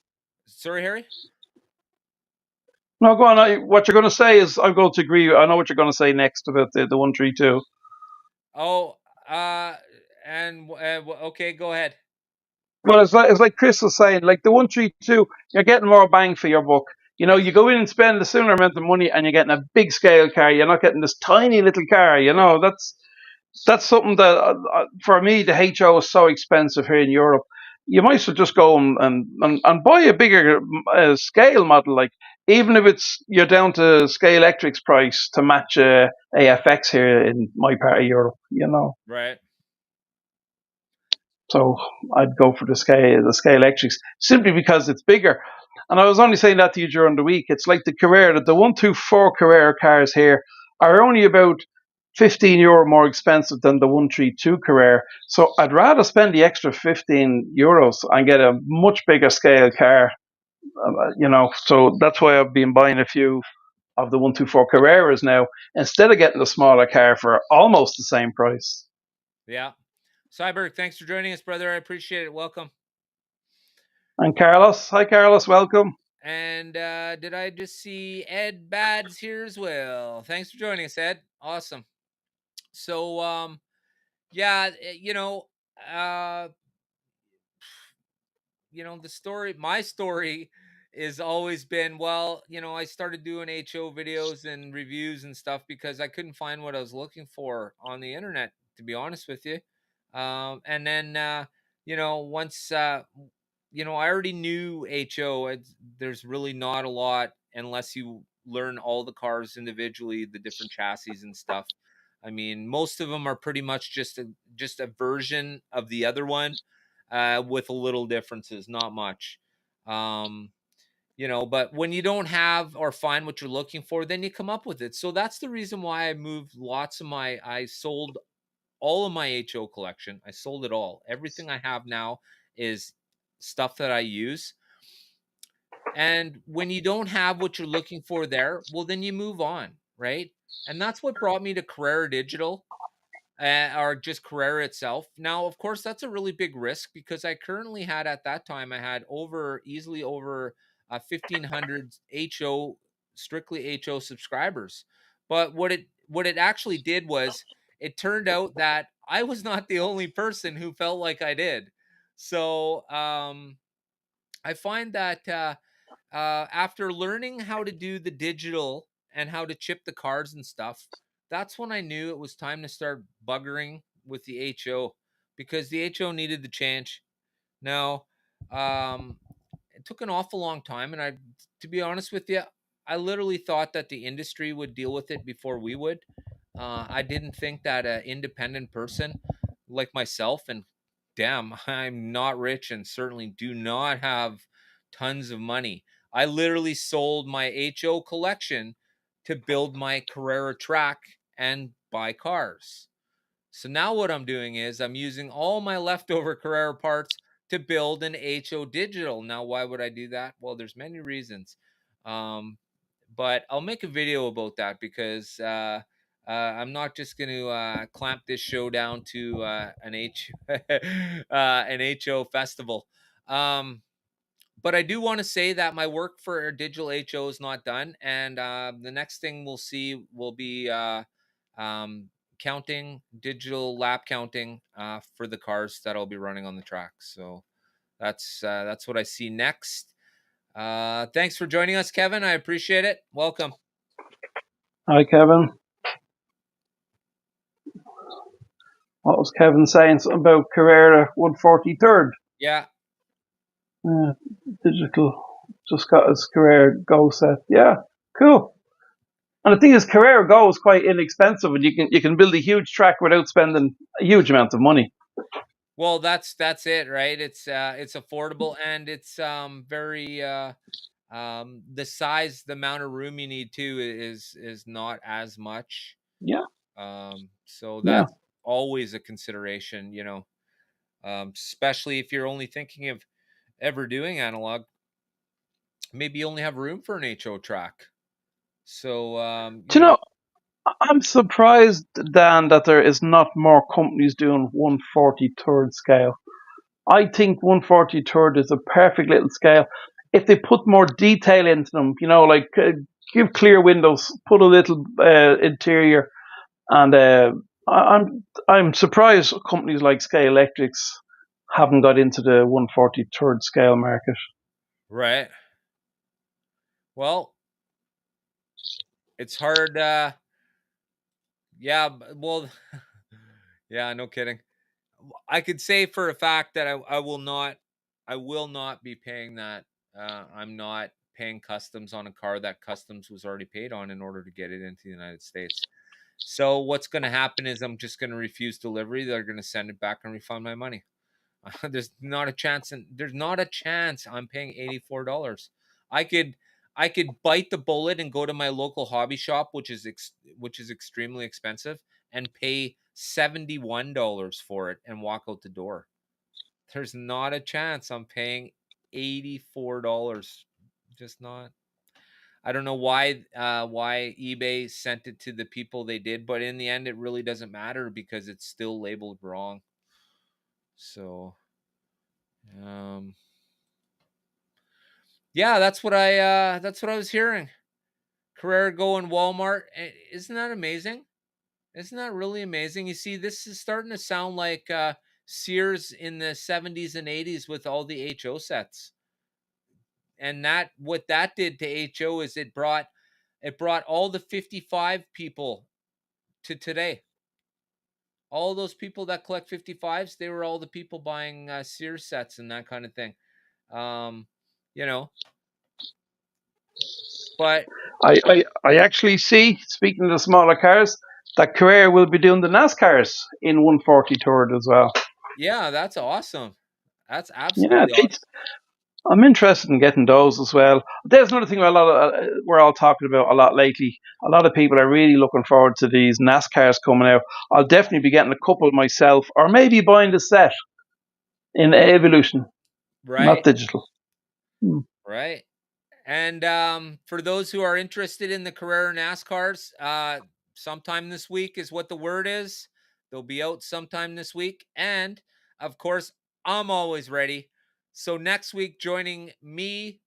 Sorry, Harry. no, go on. What you're going to say is I'm going to agree. I know what you're going to say next about the 132. Oh, and okay, go ahead. Well, it's like Chris was saying, like the 132, you're getting more bang for your buck. You go in and spend a similar amount of money, and you're getting a big scale car. You're not getting this tiny little car. That's something that for me the HO is so expensive here in Europe. You might as well just go and buy a bigger scale model, like even if you're down to Scale Electric's price to match AFX here in my part of Europe. Right. So I'd go for the scale electrics simply because it's bigger. And I was only saying that to you during the week. It's like the Carrera, the 124 Carrera cars here are only about €15 more expensive than the 132 Carrera. So I'd rather spend the extra €15 and get a much bigger scale car. So that's why I've been buying a few of the 124 Carreras now instead of getting the smaller car for almost the same price. Yeah. Cyberg, thanks for joining us, brother. I appreciate it. Welcome. And Carlos, hi Carlos, welcome. And did I just see Ed Bads here as well? Thanks for joining us, Ed. Awesome. So, yeah, uh, my story is always been, well, I started doing HO videos and reviews and stuff because I couldn't find what I was looking for on the internet, to be honest with you. And then once I already knew HO. There's really not a lot unless you learn all the cars individually, the different chassis and stuff. I mean, most of them are pretty much just a version of the other one, with a little differences, not much. Um, but when you don't have or find what you're looking for, then you come up with it. So that's the reason why I sold all of my HO collection. I sold it all. Everything I have now is stuff that I use. And when you don't have what you're looking for there, well, then you move on. right? And that's what brought me to Carrera Digital, or just Carrera itself. Now, of course, that's a really big risk because I currently had at that time I had easily over 1,500 HO, strictly HO subscribers. But what it actually did was it turned out that I was not the only person who felt like I did. So I find that after learning how to do the digital and how to chip the cards and stuff, that's when I knew it was time to start buggering with the HO, because the HO needed to change. Now, um, it took an awful long time, and to be honest with you, I literally thought that the industry would deal with it before we would. I didn't think that an independent person like myself, and damn, I'm not rich and certainly do not have tons of money. I literally sold my HO collection to build my Carrera track and buy cars. So now what I'm doing is I'm using all my leftover Carrera parts to build an HO digital. Now, why would I do that? Well, there's many reasons. Um, but I'll make a video about that because I'm not just going to clamp this show down to an HO festival. But I do want to say that my work for digital HO is not done, and the next thing we'll see will be um, counting, digital lap counting for the cars that I'll be running on the track. So that's what I see next. Thanks for joining us, Kevin. I appreciate it. Welcome. Hi, Kevin. What was Kevin saying? Something about Carrera 143rd. Yeah. Digital just got his Carrera Go set. Yeah, cool. And the thing is, Carrera Go is quite inexpensive, and you can build a huge track without spending a huge amount of money. Well, that's it, right? It's affordable, and it's very the size, the amount of room you need too is not as much. Yeah. So Yeah. that's always a consideration, especially if you're only thinking of ever doing analog. Maybe you only have room for an HO track. So Do you know, I'm surprised, Dan, that there is not more companies doing 143rd scale. I think 143rd is a perfect little scale. If they put more detail into them, like give clear windows, put a little interior, and I'm surprised companies like Scale Electrics haven't got into the 143rd scale market. right. Well, it's hard. Yeah. Well, yeah. No kidding. I could say for a fact that I will not be paying that. I'm not paying customs on a car that customs was already paid on in order to get it into the United States. So what's going to happen is I'm just going to refuse delivery. They're going to send it back and refund my money. There's not a chance, and there's not a chance I'm paying $84. I could bite the bullet and go to my local hobby shop, which is extremely expensive, and pay $71 for it and walk out the door. There's not a chance I'm paying $84. Just not. I don't know why eBay sent it to the people they did, but in the end, it really doesn't matter because it's still labeled wrong. So, yeah, that's what I was hearing. Carrera Go and Walmart. Isn't that amazing? Isn't that really amazing? You see, this is starting to sound like Sears in the 70s and 80s with all the HO sets. And that what that did to HO is it brought all the 55 people to today. All those people that collect 55s, they were all the people buying Sears sets and that kind of thing. You know, but I actually see, speaking of the smaller cars, that Carrera will be doing the NASCARs in 143rd as well. yeah, that's awesome. That's Yeah, absolutely awesome. I'm interested in getting those as well. There's another thing we're all talking about a lot lately. A lot of people are really looking forward to these NASCARs coming out. I'll definitely be getting a couple myself, or maybe buying the set in Evolution, not Right. digital. Right. And for those who are interested in the Carrera NASCARs, sometime this week is what the word is. They'll be out sometime this week. And of course, I'm always ready. So next week, joining me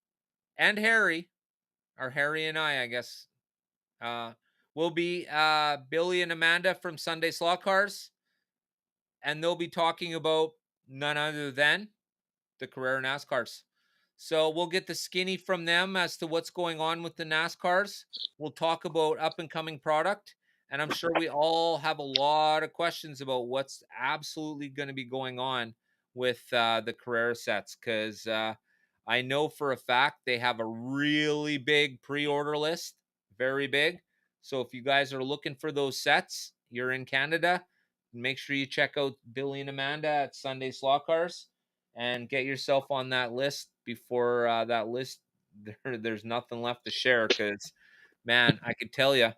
and Harry, or Harry and I guess, will be Billy and Amanda from Sunday Slot Cars. And they'll be talking about none other than the Carrera NASCARs. So we'll get the skinny from them as to what's going on with the NASCARs. We'll talk about up and coming product. And I'm sure we all have a lot of questions about what's absolutely going to be going on with the Carrera sets. Because I know for a fact they have a really big pre-order list. Very big. So if you guys are looking for those sets, you're in Canada, make sure you check out Billy and Amanda at Sunday Slot Cars and get yourself on that list before that list there's nothing left to share. Because man, I could tell you,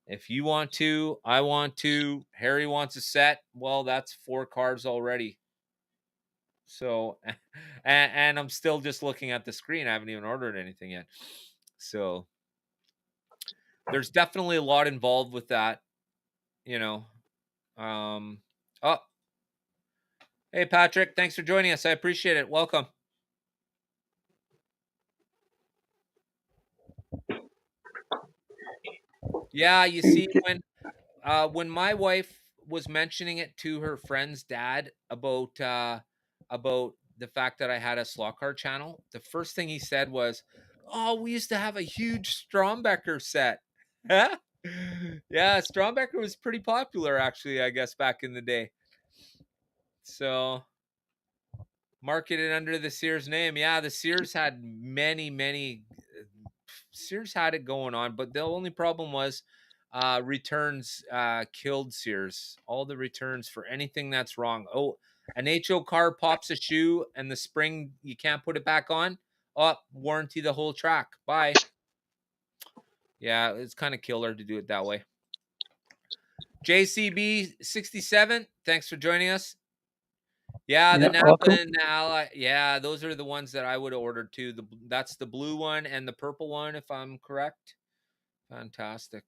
if you want to, I want to, Harry wants a set, well, that's 4 cars already. So and I'm still just looking at the screen. I haven't even ordered anything yet. So there's definitely a lot involved with that, you know. Oh, hey Patrick, thanks for joining us. I appreciate it. Welcome. Yeah, you see, when my wife was mentioning it to her friend's dad about the fact that I had a slot car channel, the first thing he said was, "Oh, we used to have a huge Strombecker set." Yeah, Strombecker was pretty popular actually, I guess, back in the day. So marketed under the Sears name. Yeah, the Sears had many Sears had it going on, but the only problem was returns killed Sears. All the returns for anything that's wrong. Oh, an HO car pops a shoe and the spring, you can't put it back on. Oh, warranty the whole track. Bye. Yeah, it's kind of killer to do it that way. JCB67, thanks for joining us. Yeah, the Napa welcome. and the Ally. Yeah, those are the ones that I would have ordered too. That's the blue one and the purple one, if I'm correct. Fantastic.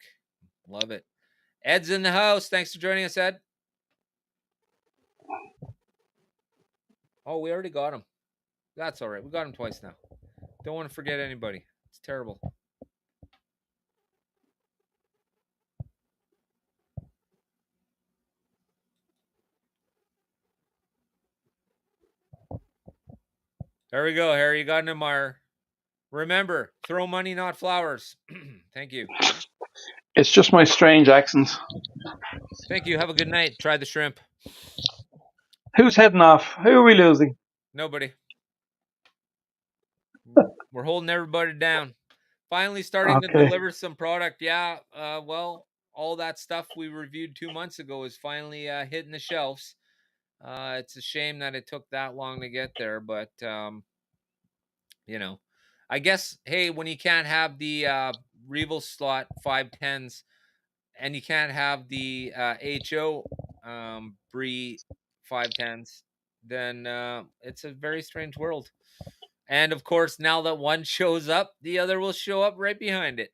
Love it. Ed's in the house. Thanks for joining us, Ed. Oh, we already got him. That's all right. We got him twice now. Don't want to forget anybody. It's terrible. There we go, Harry. You got an admirer. Remember, throw money, not flowers. Thank you. It's just my strange accent. Thank you. Have a good night. Try the shrimp. Who's heading off? Who are we losing? Nobody. We're holding everybody down. Finally starting to deliver some product. Yeah. Well, all that stuff we reviewed 2 months ago is finally hitting the shelves. It's a shame that it took that long to get there, but you know, I guess, hey, when you can't have the Revel slot 510s and you can't have the HO Brie 510s, then it's a very strange world. And of course, now that one shows up, the other will show up right behind it.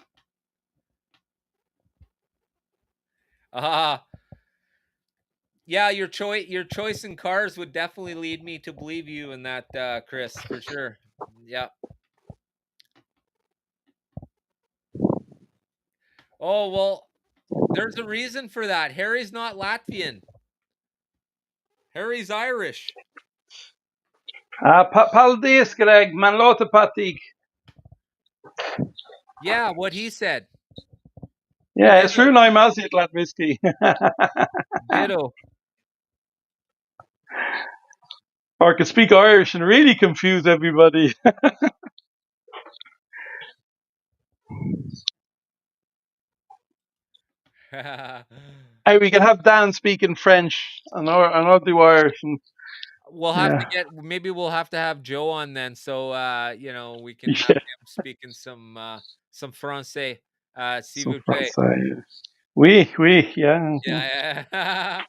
Yeah, your choice in cars would definitely lead me to believe you in that, Chris, for sure. Yeah. Oh, well, there's a reason for that. Harry's not Latvian. Harry's Irish. Paldies, Greg. Man ļoti patīk. Yeah, what he said. Yeah, it's runāju mazliet latviski. Ditto. Or I could speak Irish and really confuse everybody. Hey, we could have Dan speaking French and I'll do Irish. And, we'll have to get, maybe we'll have to have Joe on then, so you know, we can have him speaking some français. S'il vous plaît. Oui, yeah. Yeah.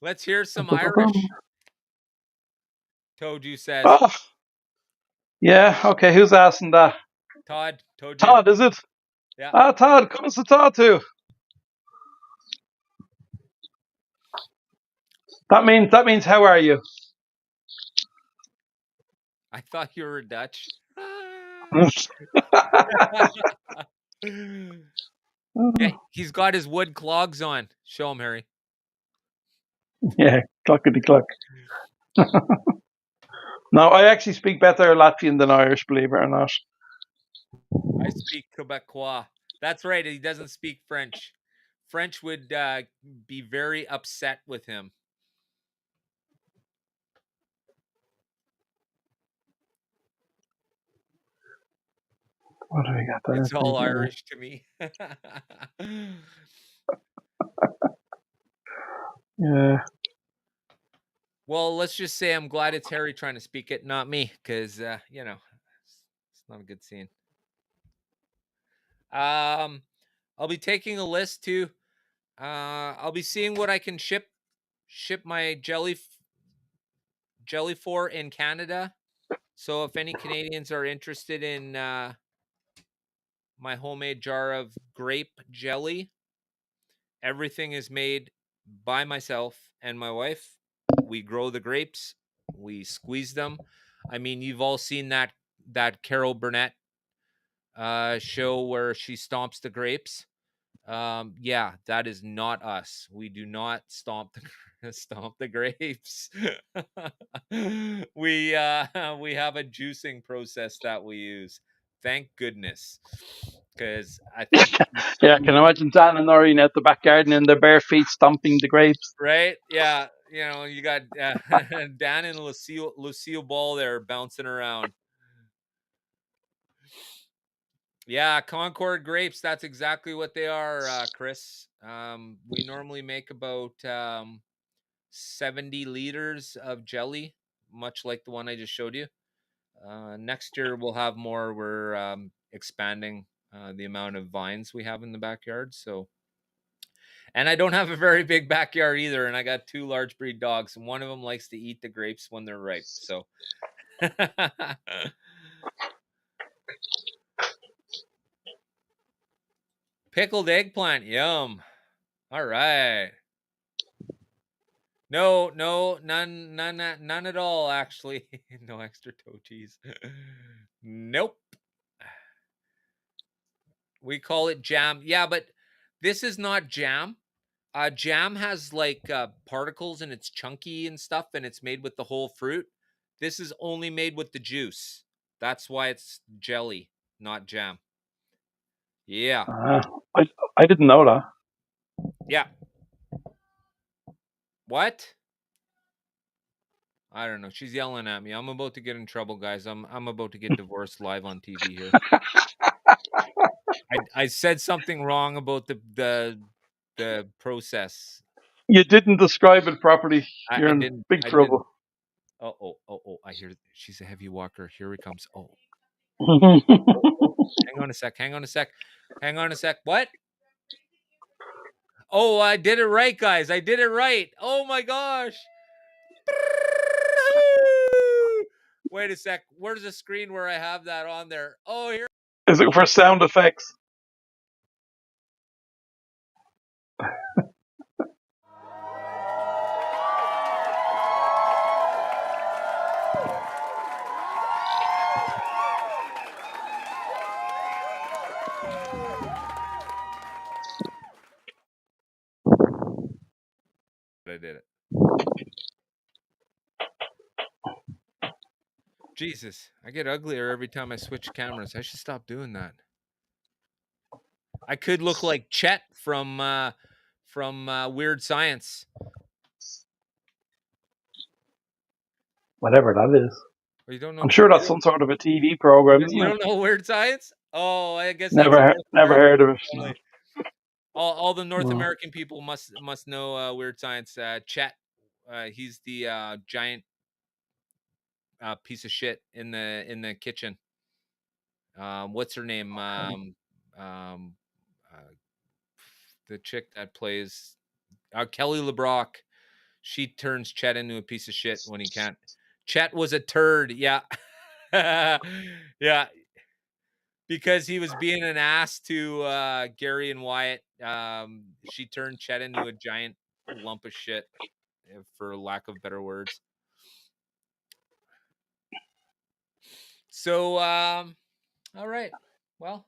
Let's hear some Irish. Toju says. Oh, yeah, okay, who's asking that? Todd, Toju. Todd, is it? Yeah. Ah, Todd, comes to Todd too. That means how are you? I thought you were Dutch. Yeah, he's got his wood clogs on. Show him, Harry. Yeah, cluckety cluck. No, I actually speak better Latvian than Irish, believe it or not. I speak Quebecois. That's right. He doesn't speak French. French would be very upset with him. What do we got there? It's all Irish to me. Yeah. Well, let's just say I'm glad it's Harry trying to speak it, not me, because it's not a good scene. I'll be taking a list too. I'll be seeing what I can ship my jelly for in Canada. So if any Canadians are interested in my homemade jar of grape jelly, everything is made by myself and my wife. We grow the grapes, we squeeze them. I mean, you've all seen that Carol Burnett show where she stomps the grapes. Yeah, that is not us. We do not stomp the grapes. we have a juicing process that we use. Thank goodness. Because I think Yeah, I can imagine Dan and Noreen at the back garden in their bare feet stomping the grapes. right? Yeah, you got Dan and Lucille Ball there bouncing around. Yeah, Concord grapes. That's exactly what they are, Chris. We normally make about 70 liters of jelly, much like the one I just showed you. Next year we'll have more. We're expanding the amount of vines we have in the backyard. So, and I don't have a very big backyard either, and I got 2 large breed dogs, and one of them likes to eat the grapes when they're ripe. So. Pickled eggplant, yum. All right. No, none at all, actually. No extra toe cheese. Nope. We call it jam. Yeah, but this is not jam. Jam has like particles and it's chunky and stuff, and it's made with the whole fruit. This is only made with the juice. That's why it's jelly, not jam. Yeah. I didn't know that. Yeah. What? I don't know. She's yelling at me. I'm about to get in trouble, guys. I'm about to get divorced live on TV here. I said something wrong about the process. You didn't describe it properly. I You're in didn't. big I trouble. didn't. Oh! I hear she's a heavy walker. Here he comes. Oh, hang on a sec. Hang on a sec. Hang on a sec. What? Oh, I did it right, guys. I did it right. Oh my gosh. Wait a sec. Where's the screen where I have that on there? Oh, here. Is it for sound effects? I did it. Jesus, I get uglier every time I switch cameras. I should stop doing that. I could look like Chet from Weird Science. Whatever that is. Oh, you don't know? I'm sure that's some sort of a TV program, isn't You it? don't know Weird Science? Oh, I guess that's Never heard of it. No. All the North No. American people must know Weird Science. Chet, he's the giant piece of shit in the kitchen. What's her name? The chick that plays Kelly LeBrock. She turns Chet into a piece of shit when he can't. Chet was a turd. Yeah. Yeah. Because he was being an ass to Gary and Wyatt. She turned Chet into a giant lump of shit, for lack of better words. So, all right. Well,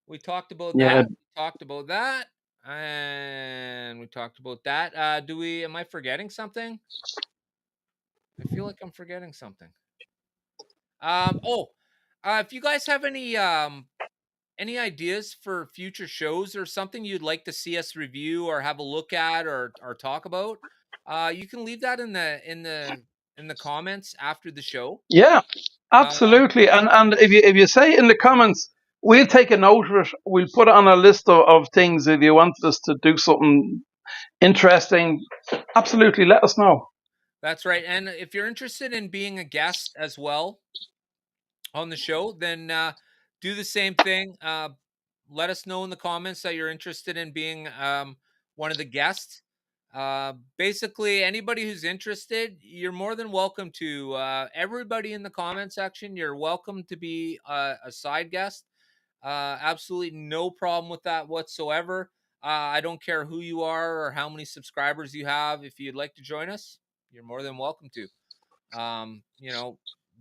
we talked about Yeah. that. We talked about that. And we talked about that. Am I forgetting something? I feel like I'm forgetting something. If you guys have any ideas for future shows or something you'd like to see us review or have a look at or talk about, you can leave that in the comments after the show. Yeah, Um, absolutely. And if you say in the comments, we'll take a note of it. We'll put it on a list of things if you want us to do something interesting. Absolutely, let us know. that's right. And if you're interested in being a guest as well on the show, then do the same thing. Let us know in the comments that you're interested in being one of the guests. Basically, anybody who's interested, you're more than welcome to. Everybody in the comment section, you're welcome to be a side guest. Absolutely no problem with that whatsoever. I don't care who you are or how many subscribers you have. If you'd like to join us, you're more than welcome to.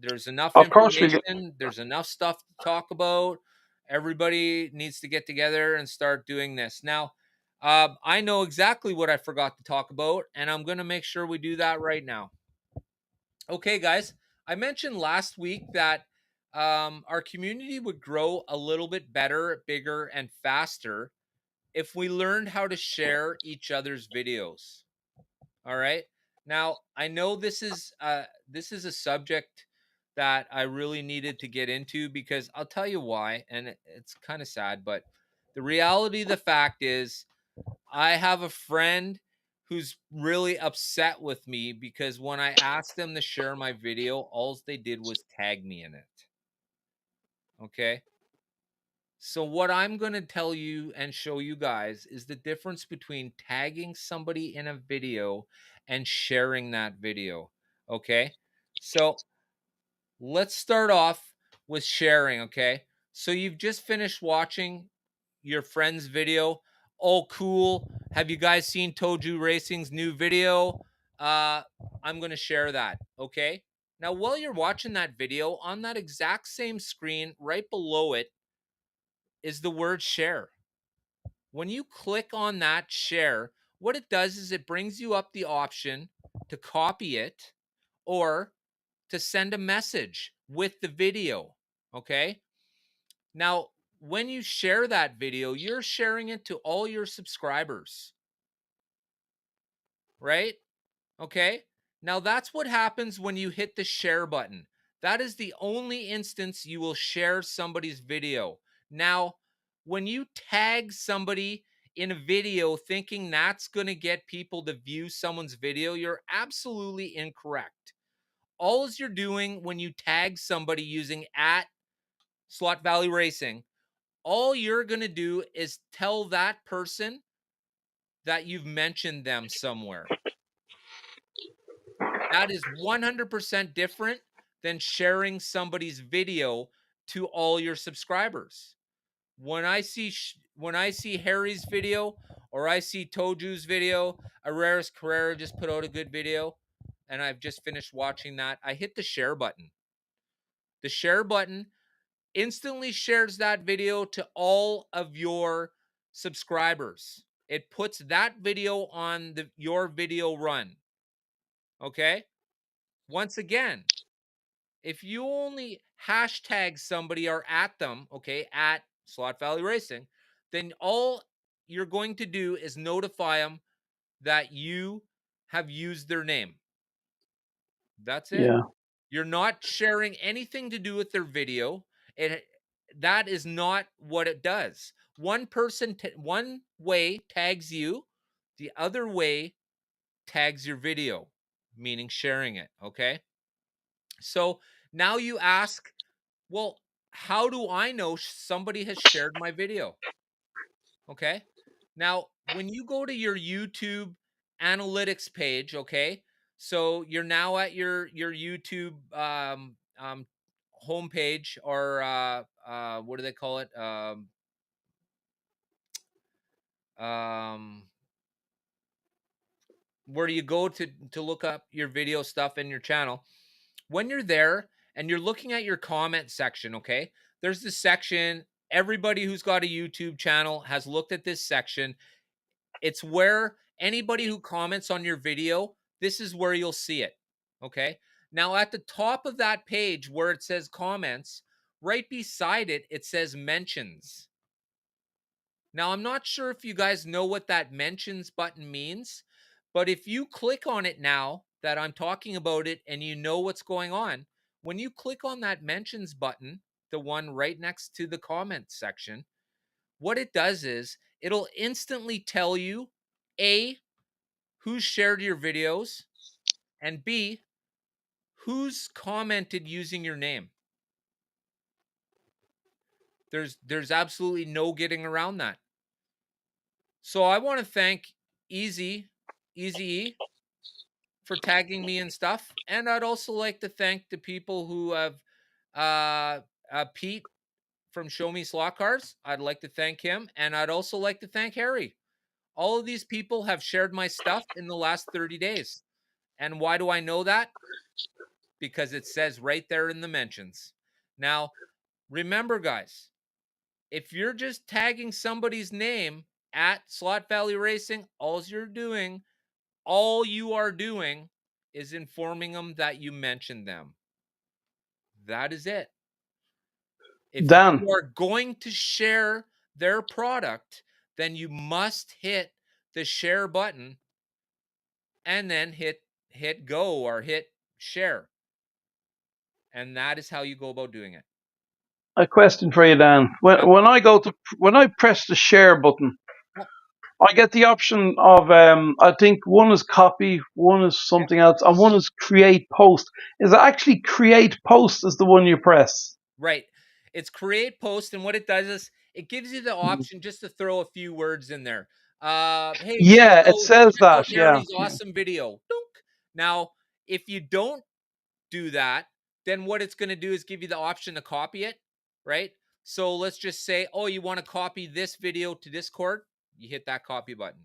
There's enough Of course, we. information, there's enough stuff to talk about. Everybody needs to get together and start doing this. Now, I know exactly what I forgot to talk about, and I'm going to make sure we do that right now. Okay, guys, I mentioned last week that our community would grow a little bit better, bigger, and faster if we learned how to share each other's videos. All right. Now, I know this is a subject that I really needed to get into because I'll tell you why, and it's kind of sad, but the reality of the fact is I have a friend who's really upset with me because when I asked them to share my video, all they did was tag me in it. Okay? So, what I'm going to tell you and show you guys is the difference between tagging somebody in a video and sharing that video. Okay. So, let's start off with sharing. Okay. So, you've just finished watching your friend's video. Oh, cool. Have you guys seen Toju Racing's new video? I'm going to share that. Okay. Now, while you're watching that video, on that exact same screen, right below it, is the word share. When you click on that share, what it does is it brings you up the option to copy it or to send a message with the video. Okay. Now, when you share that video, you're sharing it to all your subscribers, right? Okay. Now, that's what happens when you hit the share button. That is the only instance you will share somebody's video. Now, when you tag somebody in a video thinking that's going to get people to view someone's video, you're absolutely incorrect. All you're doing when you tag somebody using at Slot Valley Racing, all you're going to do is tell that person that you've mentioned them somewhere. That is 100% different than sharing somebody's video to all your subscribers. When I see Harry's video or I see Toju's video, Areras Carrera just put out a good video and I've just finished watching that, I hit the share button. The share button instantly shares that video to all of your subscribers. It puts that video on your video run. Okay? Once again, if you only hashtag somebody or at them, okay, at Slot Valley Racing, then all you're going to do is notify them that you have used their name. That's it. Yeah. You're not sharing anything to do with their video. That is not what it does. One person, one way tags you, the other way tags your video, meaning sharing it. Okay. So now you ask, well, how do I know somebody has shared my video? Okay. Now, when you go to your YouTube analytics page, okay, So you're now at your YouTube homepage, or what do they call it? Um, where you go to look up your video stuff in your channel. When you're there and you're looking at your comment section, okay? There's this section. Everybody who's got a YouTube channel has looked at this section. It's where anybody who comments on your video, this is where you'll see it. Okay. Now, at the top of that page where it says comments, right beside it, it says mentions. Now, I'm not sure if you guys know what that mentions button means, but if you click on it now that I'm talking about it and you know what's going on, when you click on that mentions button, the one right next to the comment section, what it does is it'll instantly tell you A, who's shared your videos, and B, who's commented using your name. There's absolutely no getting around that. So I want to thank Easy E for tagging me and stuff, and I'd also like to thank the people who have Pete from Show Me Slot Cars. I'd like to thank him, and I'd also like to thank Harry. All of these people have shared my stuff in the last 30 days. And why do I know that? Because it says right there in the mentions. Now, remember, guys, if you're just tagging somebody's name at Slot Valley Racing, all you are doing is informing them that you mentioned them. That is it. If Dan, you are going to share their product, then you must hit the share button and then hit go or hit share. And that is how you go about doing it. a question for you, Dan. When I press the share button, I get the option of I think one is copy, one is something else, and one is create post. Is it actually create post is the one you press? Right. It's create post, and what it does is it gives you the option just to throw a few words in there. Hey, Yeah, it says check out that. Yeah, Harry's awesome video. Dunk. Now, if you don't do that, then what it's going to do is give you the option to copy it, right? So let's just say, oh, you want to copy this video to Discord, you hit that copy button.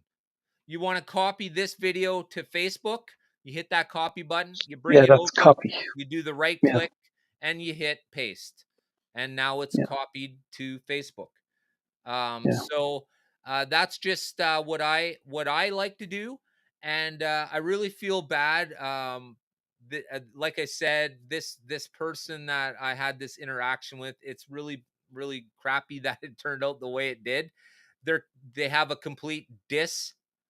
You want to copy this video to Facebook, you hit that copy button, you bring yeah, it that's over, copy. you do the right Yeah, click, and you hit paste. And now it's yeah, copied to Facebook. yeah. So that's just what I like to do, and I really feel bad. Like I said, this person that I had this interaction with, it's really crappy that it turned out the way it did. They have a complete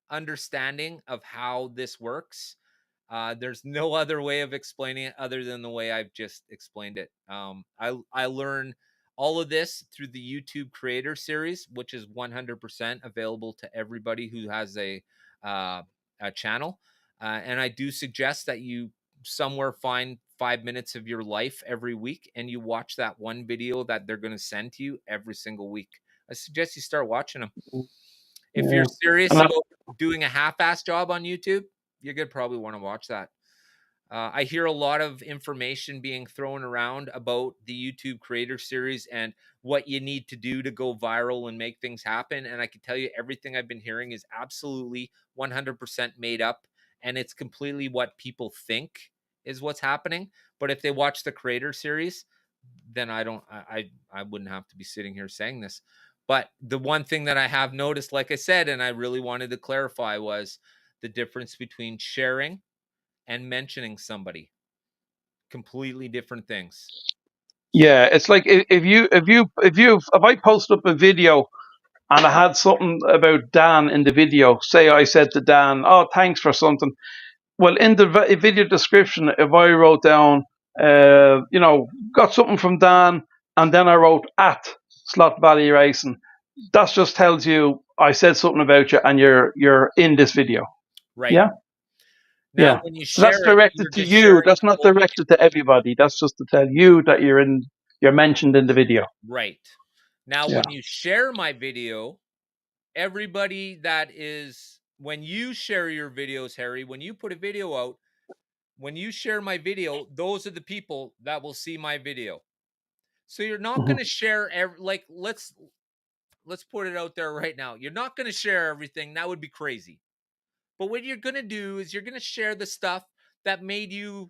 understanding of how this works. There's no other way of explaining it other than the way I've just explained it. I learn all of this through the YouTube Creator Series, which is 100% available to everybody who has a channel. And I do suggest that you somewhere find 5 minutes of your life every week and you watch that one video that they're going to send to you every single week. I suggest you start watching them. If Yeah. you're serious And about doing a half-ass job on YouTube, you're gonna probably want to watch that. I hear a lot of information being thrown around about the YouTube Creator Series and what you need to do to go viral and make things happen. And I can tell you everything I've been hearing is absolutely 100% made up. And it's completely what people think is what's happening. But if they watch the Creator Series, then I wouldn't have to be sitting here saying this. But the one thing that I have noticed, like I said, and I really wanted to clarify, was the difference between sharing and mentioning somebody. Completely different things. yeah, it's like if I post up a video and I had something about Dan in the video, say I said to Dan, "Oh, thanks for something." Well, in the video description, if I wrote down, got something from Dan, and then I wrote at Slot Valley Racing, that just tells you I said something about you and you're in this video. Right. Yeah, Now, yeah. when you So that's share it, directed you're to just you. sharing That's the not whole video. directed to everybody. That's just to tell you that you're mentioned in the video. Right. Now, Yeah. when you share my video, everybody that is, when you share your videos, Harry, when you put a video out, when you share my video, those are the people that will see my video. So you're not Mhm. going to share like let's put it out there right now. You're not going to share everything. That would be crazy. But what you're going to do is you're going to share the stuff that you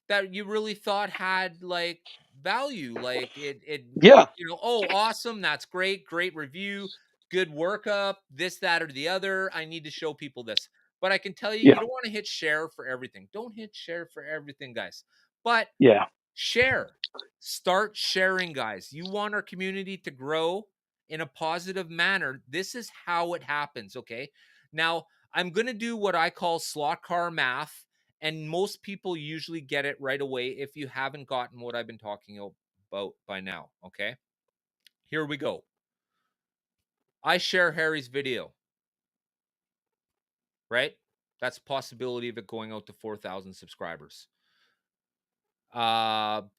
really thought had like value, like it Yeah. oh, awesome, that's great review, good workup, this, that, or the other. I need to show people this. But I can tell you, Yeah. you don't want to hit share for everything. Don't hit share for everything, guys. But Yeah. share. Start sharing, guys. You want our community to grow in a positive manner. This is how it happens, okay? Now, I'm going to do what I call slot car math, and most people usually get it right away if you haven't gotten what I've been talking about by now, okay? Here we go. I share Harry's video, right? That's a possibility of it going out to 4,000 subscribers.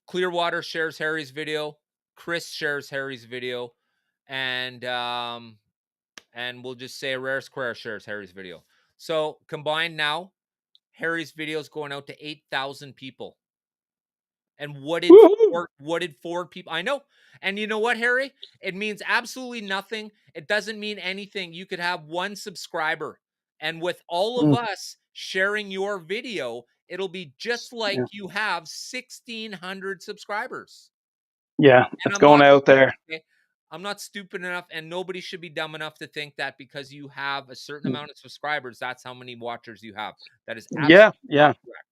Clearwater shares Harry's video. Chris shares Harry's video. And we'll just say Rare Square shares Harry's video. So combined now, Harry's video is going out to 8,000 people. And what did four people? I know. And you know what, Harry? It means absolutely nothing. It doesn't mean anything. You could have one subscriber, and with all of us sharing your video, it'll be just like you have 1,600 subscribers. Yeah, And it's going out there. okay? I'm not stupid enough, and nobody should be dumb enough to think that because you have a certain amount of subscribers, that's how many watchers you have. That is Yeah, absolutely yeah. not correct.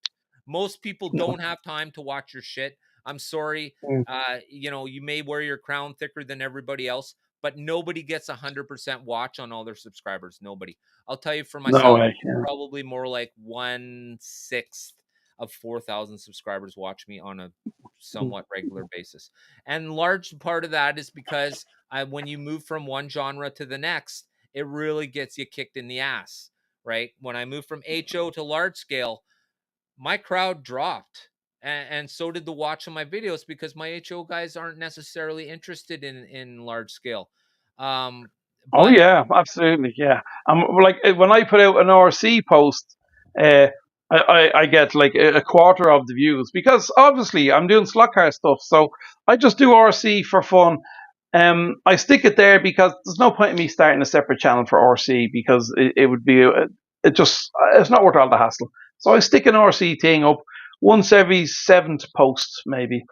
Most people No. don't have time to watch your shit. I'm sorry. Mm. You may wear your crown thicker than everybody else, but nobody gets 100% watch on all their subscribers. Nobody. I'll tell you for No myself, way. Yeah. probably more like 1/6 of 4,000 subscribers watch me on a somewhat regular basis. And large part of that is because when you move from one genre to the next, it really gets you kicked in the ass, right? When I moved from HO to large scale, my crowd dropped, and so did the watch on my videos because my HO guys aren't necessarily interested in large scale. Oh But yeah, absolutely. Yeah. Like when I put out an RC post, uh, I get like a quarter of the views because obviously I'm doing slot car stuff, so I just do RC for fun. I stick it there because there's no point in me starting a separate channel for RC because it would be it's not worth all the hassle. So I stick an RC thing up once every seventh post maybe.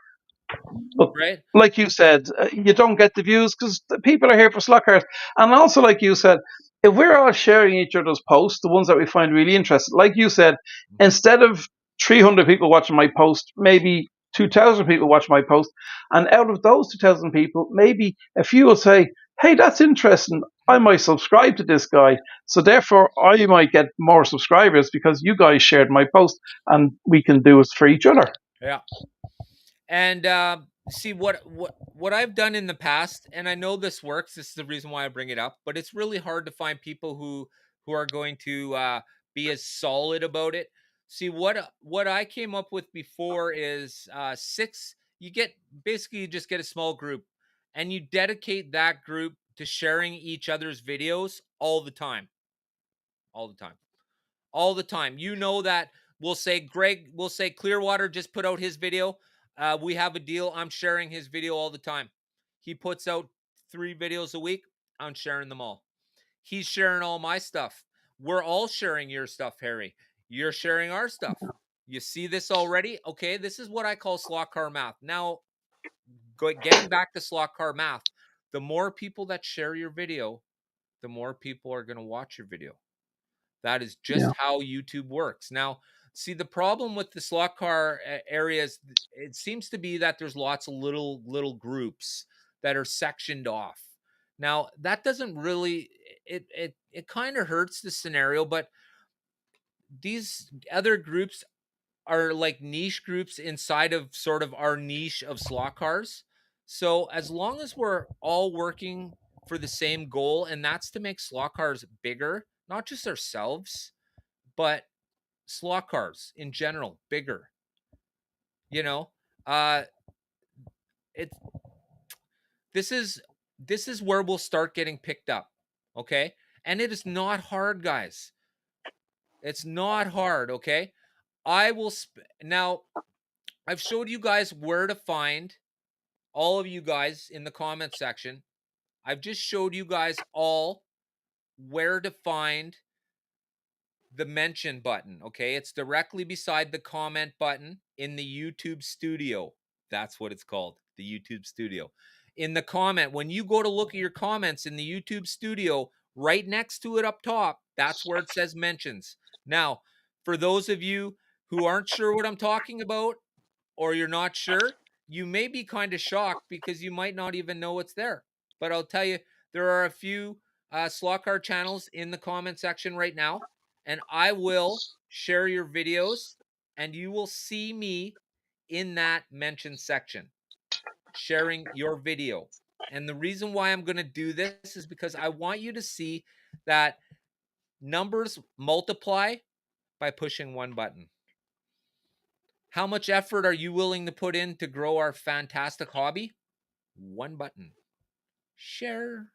But right, like you said, you don't get the views because people are here for slot cars. And also, like you said, if we're all sharing each other's posts, the ones that we find really interesting, like you said, instead of 300 people watching my post, maybe 2,000 people watch my post. And out of those 2,000 people, maybe a few will say, hey, that's interesting. I might subscribe to this guy. So therefore, I might get more subscribers because you guys shared my post and we can do it for each other. yeah. And see what I've done in the past, and I know this works. This is the reason why I bring it up. But it's really hard to find people who are going to be as solid about it. See what I came up with before is six. You get basically you just get a small group, and you dedicate that group to sharing each other's videos all the time, all the time, all the time. You know that we'll say Clearwater just put out his video. We have a deal. I'm sharing his video all the time. He puts out 3 videos a week. I'm sharing them all. He's sharing all my stuff. We're all sharing your stuff, Harry. You're sharing our stuff. You see this already? Okay, this is what I call slot car math. Now, getting back to slot car math, the more people that share your video, the more people are going to watch your video. That is just Yeah. how YouTube works. Now, see, the problem with the slot car areas, it seems to be that there's lots of little groups that are sectioned off. Now, that doesn't really it kind of hurts the scenario, but these other groups are like niche groups inside of sort of our niche of slot cars. So as long as we're all working for the same goal, and that's to make slot cars bigger, not just ourselves, but slot cars in general bigger, you know uh it this is where we'll start getting picked up, okay? And it is not hard, guys. It's not hard, okay? I will now I've showed you guys where to find all of you guys in the comment section. I've just showed you guys all where to find the mention button. Okay, it's directly beside the comment button in the YouTube studio. That's what it's called, the YouTube studio. In the comment, when you go to look at your comments in the YouTube studio, right next to it up top, that's where it says mentions. Now, for those of you who aren't sure what I'm talking about, or you're not sure, you may be kind of shocked because you might not even know it's there. But I'll tell you, there are a few slot car channels in the comment section right now, and I will share your videos, and you will see me in that mention section sharing your video. And the reason why I'm going to do this is because I want you to see that numbers multiply by pushing one button. How much effort are you willing to put in to grow our fantastic hobby? One button. Share.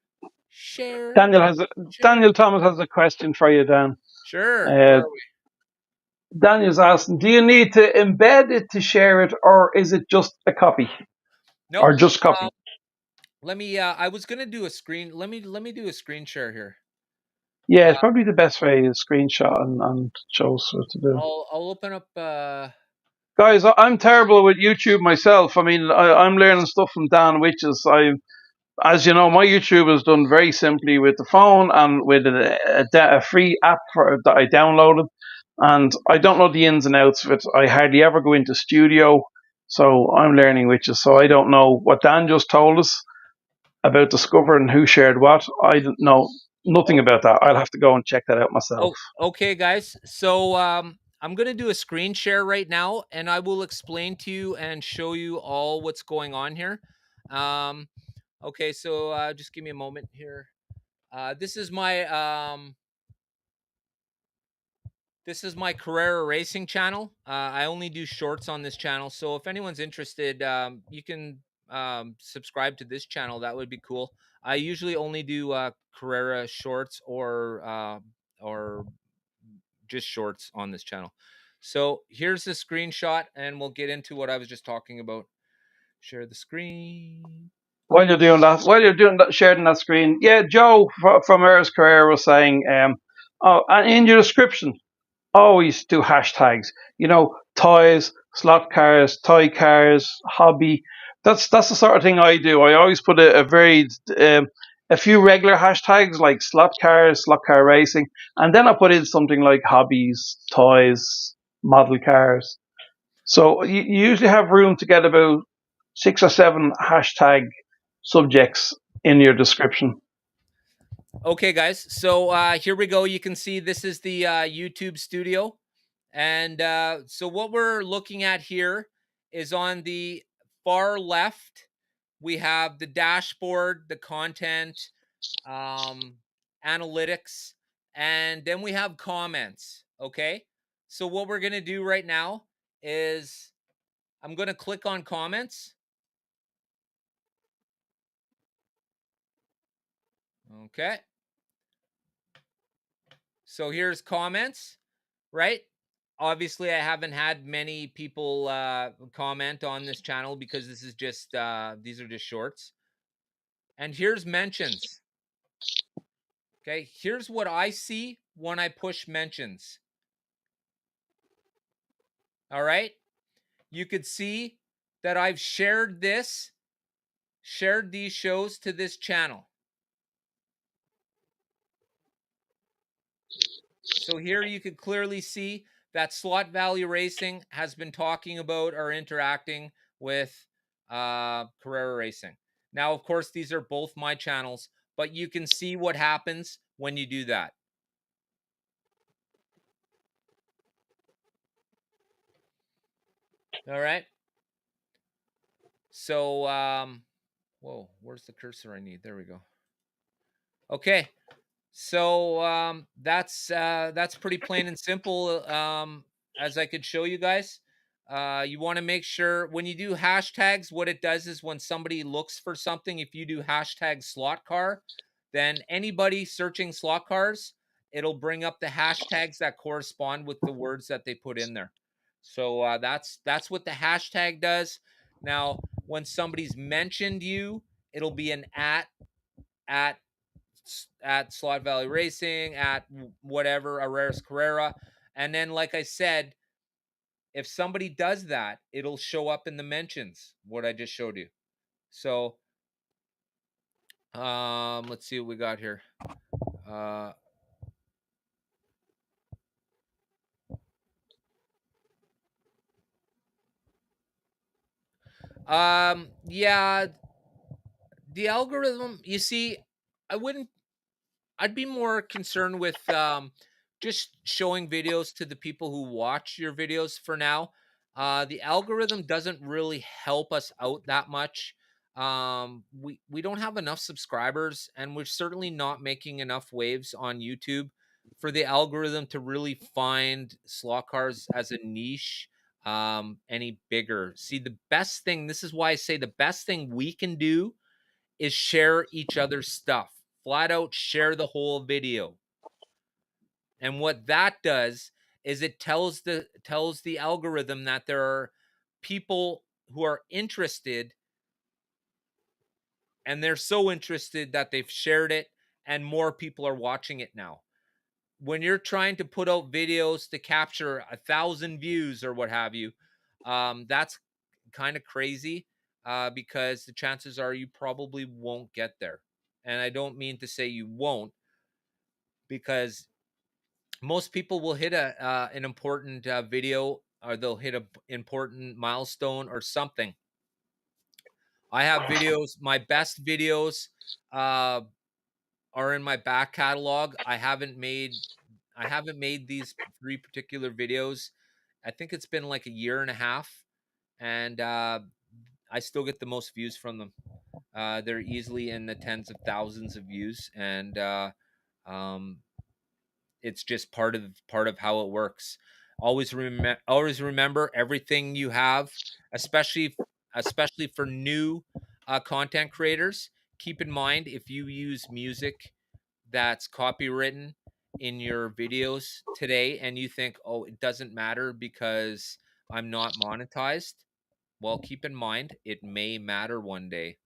Daniel Thomas has a question for you, Dan. Sure. Where are we? Daniel's asking, do you need to embed it to share it, or is it just a copy? No. Or just copy? Let me I was gonna do a screen. Let me do a screen share here. Yeah, it's probably the best way to screenshot and show us what to do. I'll open up Guys, I'm terrible with YouTube myself. I mean, I'm learning stuff from Dan Witches. As you know, my YouTube is done very simply with the phone and with a free app that I downloaded. And I don't know the ins and outs of it. I hardly ever go into studio. So I'm learning witches. So I don't know what Dan just told us about discovering who shared what. I don't know nothing about that. I'll have to go and check that out myself. Oh, okay, guys. So I'm going to do a screen share right now, and I will explain to you and show you all what's going on here. Okay, so just give me a moment here. This is my Carrera Racing channel. I only do shorts on this channel, so if anyone's interested, you can subscribe to this channel. That would be cool. I usually only do Carrera shorts or just shorts on this channel. So here's the screenshot, and we'll get into what I was just talking about. Share the screen. While you're doing that, sharing that screen, yeah, Joe from Eris Carrera was saying, and in your description, always do hashtags. You know, toys, slot cars, toy cars, hobby. That's the sort of thing I do. I always put a few regular hashtags like slot cars, slot car racing, and then I put in something like hobbies, toys, model cars. So you usually have room to get about 6 or 7 hashtag subjects in your description. Okay, guys. So here we go. You can see this is the YouTube studio. And so what we're looking at here is on the far left, we have the dashboard, the content, analytics, and then we have comments. Okay. So what we're going to do right now is I'm going to click on comments. Okay. So here's comments, right? Obviously, I haven't had many people comment on this channel because this is just these are just shorts. And here's mentions. Okay, here's what I see when I push mentions. All right, you could see that I've shared these shows to this channel. So here you can clearly see that Slot Value Racing has been talking about or interacting with Carrera Racing. Now, of course, these are both my channels, but you can see what happens when you do that. All right. So, whoa, where's the cursor I need? There we go. Okay. So that's pretty plain and simple. As I could show you guys. You want to make sure when you do hashtags, what it does is when somebody looks for something, if you do hashtag slot car, then anybody searching slot cars, it'll bring up the hashtags that correspond with the words that they put in there. So that's what the hashtag does. Now, when somebody's mentioned you, it'll be an at at Slot Valley Racing, at whatever, Areras Carrera. And then, like I said, if somebody does that, it'll show up in the mentions, what I just showed you. So let's see what we got here. Yeah, the algorithm, you see, I wouldn't I'd be more concerned with just showing videos to the people who watch your videos for now. The algorithm doesn't really help us out that much. We don't have enough subscribers, and we're certainly not making enough waves on YouTube for the algorithm to really find slot cars as a niche any bigger. See, the best thing, this is why I say the best thing we can do is share each other's stuff. Flat out share the whole video. And what that does is it tells the algorithm that there are people who are interested, and they're so interested that they've shared it, and more people are watching it now. When you're trying to put out videos to capture 1,000 views or what have you, that's kind of crazy because the chances are you probably won't get there. And I don't mean to say you won't, because most people will hit an important video, or they'll hit an important milestone or something. I have videos. My best videos uh, are in my back catalog. I haven't made these 3 particular videos. I think it's been like a year and a half, and I still get the most views from them. They're easily in the tens of thousands of views, and um, it's just part of how it works. Always remember everything you have, especially for new content creators. Keep in mind, if you use music that's copywritten in your videos today and you think, oh, it doesn't matter because I'm not monetized, well, keep in mind it may matter one day.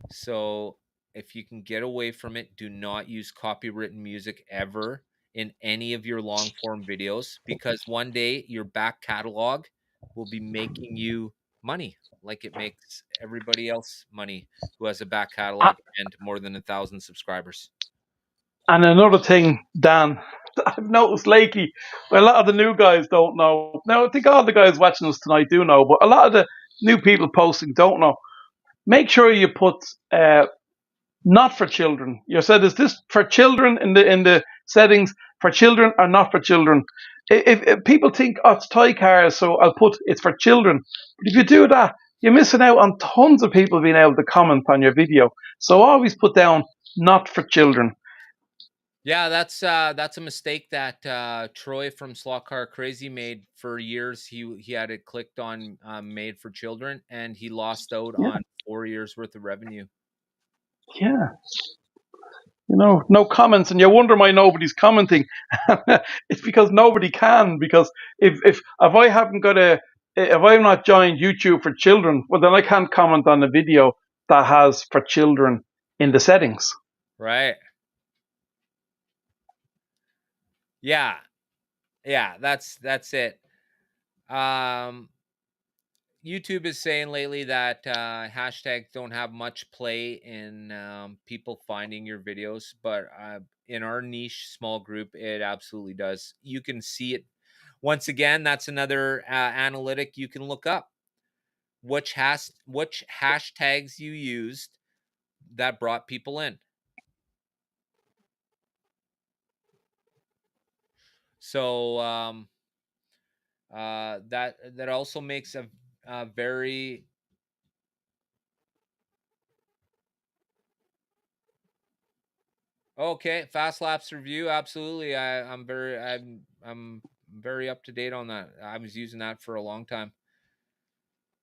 So if you can get away from it, do not use copywritten music ever in any of your long form videos, because one day your back catalog will be making you money like it makes everybody else money who has a back catalog and more than 1,000 subscribers. And another thing, Dan, I've noticed lately, well, a lot of the new guys don't know. Now, I think all the guys watching us tonight do know, but a lot of the new people posting don't know. Make sure you put not for children. You said, is this for children in the settings, for children or not for children? If people think, oh, it's toy cars, so I'll put it's for children. But if you do that, you're missing out on tons of people being able to comment on your video. So always put down not for children. Yeah, that's a mistake that Troy from Slot Car Crazy made for years. He had it clicked on made for children, and he lost out Yeah, on 4 years worth of revenue. yeah. No comments, and you wonder why nobody's commenting. It's because nobody can. Because if I haven't got if I'm not joined YouTube for children, well then I can't comment on a video that has for children in the settings. Right. Yeah. Yeah, that's it. YouTube is saying lately that hashtags don't have much play in people finding your videos, but in our niche small group, it absolutely does. You can see it. Once again, that's another analytic you can look up. Which hashtags you used that brought people in. So that also makes a very okay, fast laps review. Absolutely. I'm very up to date on that. I was using that for a long time.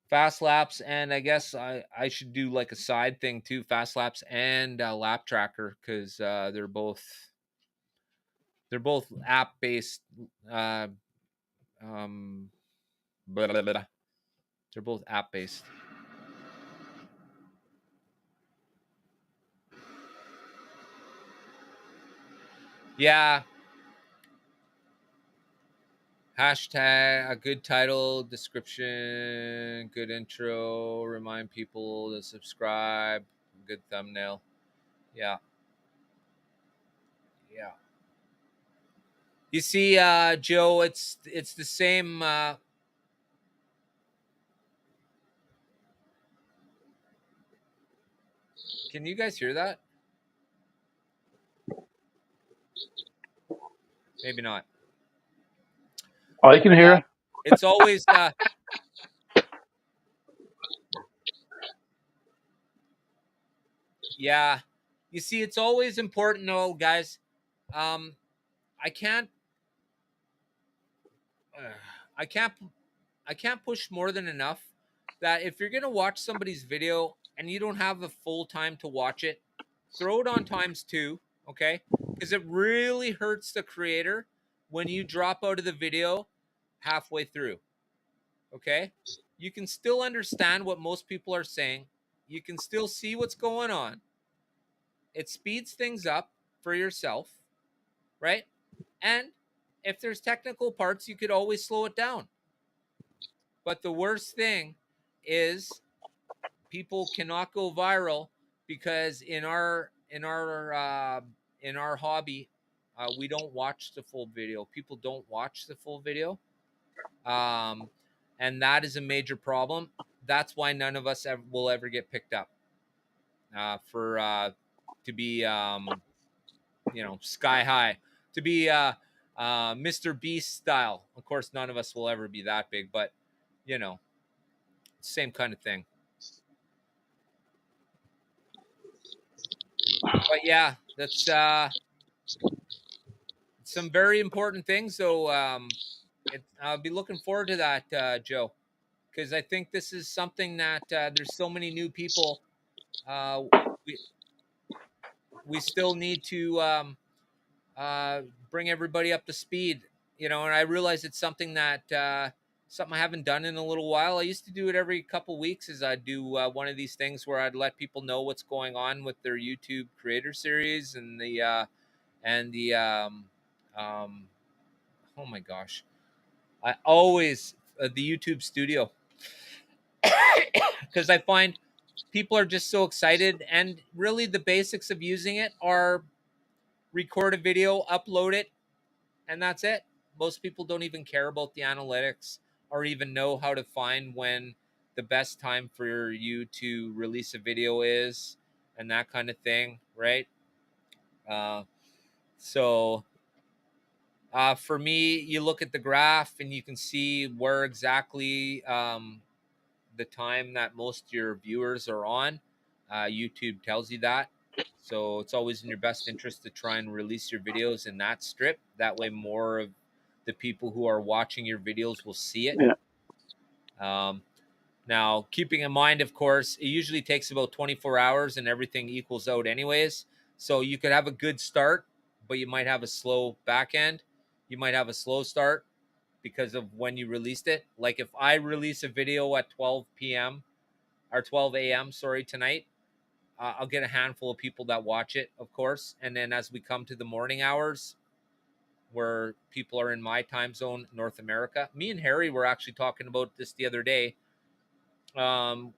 Fast laps, and I guess I should do like a side thing too. Fast laps and lap tracker, because they're both app based Blah, blah, blah. They're both app based. Yeah. Hashtag, a good title, description, good intro, remind people to subscribe, good thumbnail. Yeah. Yeah. You see, Joe, it's the same. Can you guys hear that? Maybe not. I can hear it. It's always yeah. You see, it's always important though, guys. Um, I can't uh, I can't I can't push more than enough that if you're gonna watch somebody's video and you don't have the full time to watch it, throw it on times two, okay? Because it really hurts the creator when you drop out of the video halfway through. Okay? You can still understand what most people are saying. You can still see what's going on. It speeds things up for yourself, right? And if there's technical parts, you could always slow it down. But the worst thing is people cannot go viral because in our hobby, we don't watch the full video. People don't watch the full video, um, and that is a major problem. That's why none of us will ever get picked up for to be sky high, to be Mr. Beast style. Of course, none of us will ever be that big, but you know, same kind of thing. But yeah, that's some very important things. So I'll be looking forward to that, Joe, because I think this is something that there's so many new people. Uh, we we still need to bring everybody up to speed, and I realize it's something that something I haven't done in a little while. I used to do it every couple weeks, as I'd do one of these things where I'd let people know what's going on with their YouTube creator series and the oh my gosh, I always the YouTube studio, because I find people are just so excited, and really the basics of using it are record a video, upload it, and that's it. Most people don't even care about the analytics or even know how to find when the best time for you to release a video is and that kind of thing, right? Uh, so for me, you look at the graph and you can see where exactly the time that most of your viewers are on. YouTube tells you that. So it's always in your best interest to try and release your videos in that strip. That way, more of the people who are watching your videos will see it. Yeah. Um, Now, keeping in mind, of course, it usually takes about 24 hours and everything equals out, anyways. So you could have a good start, but you might have a slow back end. You might have a slow start because of when you released it. Like if I release a video at 12 p.m. or 12 a.m., sorry, tonight, I'll get a handful of people that watch it, of course. And then as we come to the morning hours, where people are in my time zone, North America, me and Harry were actually talking about this the other day. Um,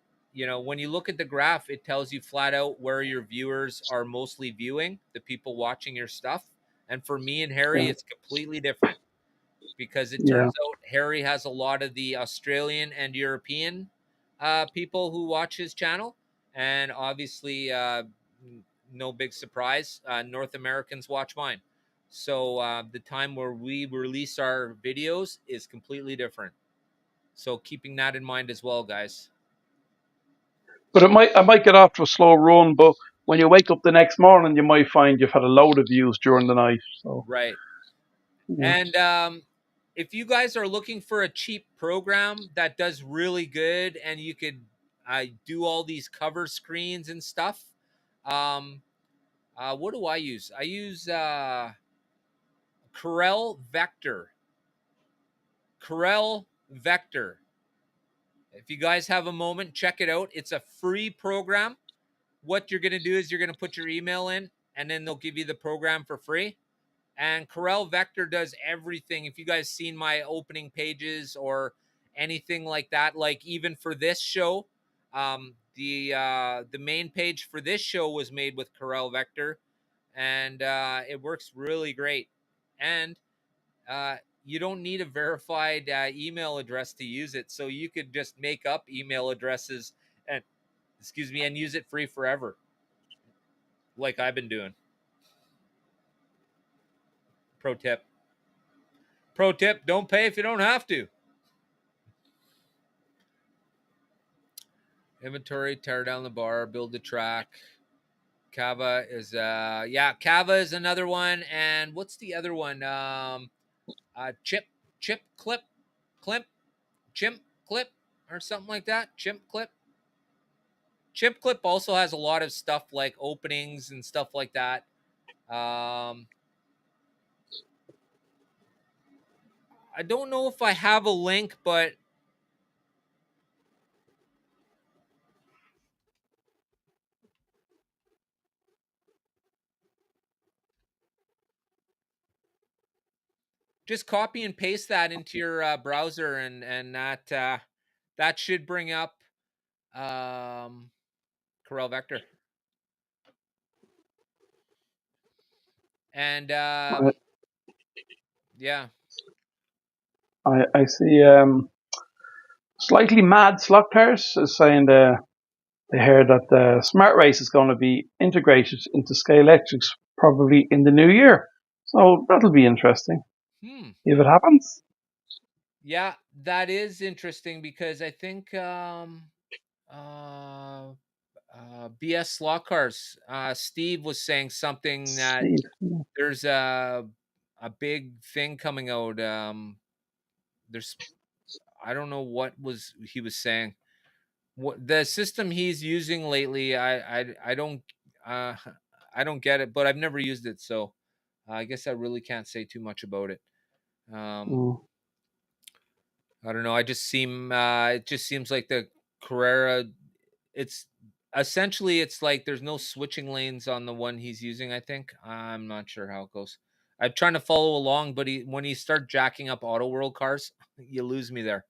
when you look at the graph, it tells you flat out where your viewers are mostly viewing, the people watching your stuff. And for me and Harry, Yeah. it's completely different because it Yeah. turns out Harry has a lot of the Australian and European people who watch his channel, and obviously, no big surprise, North Americans watch mine. So the time where we release our videos is completely different. So keeping that in mind as well, guys. But I might get off to a slow run, but when you wake up the next morning, you might find you've had a load of views during the night. So Right. yeah, And if you guys are looking for a cheap program that does really good and you could do all these cover screens and stuff, um, what do I use? I use Corel Vector. Corel Vector. If you guys have a moment, check it out. It's a free program. What you're going to do is you're going to put your email in, and then they'll give you the program for free. And Corel Vector does everything. If you guys seen my opening pages or anything like that, like even for this show, the main page for this show was made with Corel Vector, and it works really great. And you don't need a verified email address to use it, so you could just make up email addresses and and use it free forever, like I've been doing. Pro tip. Pro tip, don't pay if you don't have to. Inventory, tear down the bar, build the track. Kava is Kava is another one. And what's the other one? Chip clip, chimp clip, or something like that. Chimp clip. Chimp clip also has a lot of stuff like openings and stuff like that. I don't know if I have a link, but just copy and paste that into your browser, and that should bring up Corel Vector. And yeah, I see. Slightly mad SLOCCARS is saying they heard that the Smart Race is going to be integrated into Scalextrics probably in the new year. So that'll be interesting if it happens. Yeah, that is interesting because I think BS Slot Cars, Steve was saying something that there's a big thing coming out. There's I don't know what he was saying. What the system he's using lately, I don't uh, I don't get it, but I've never used it, so I guess I really can't say too much about it. I don't know. It just seems like the Carrera. It's essentially it's like there's no switching lanes on the one he's using. I think I'm not sure how it goes. I'm trying to follow along, but when you start jacking up Auto World cars, you lose me there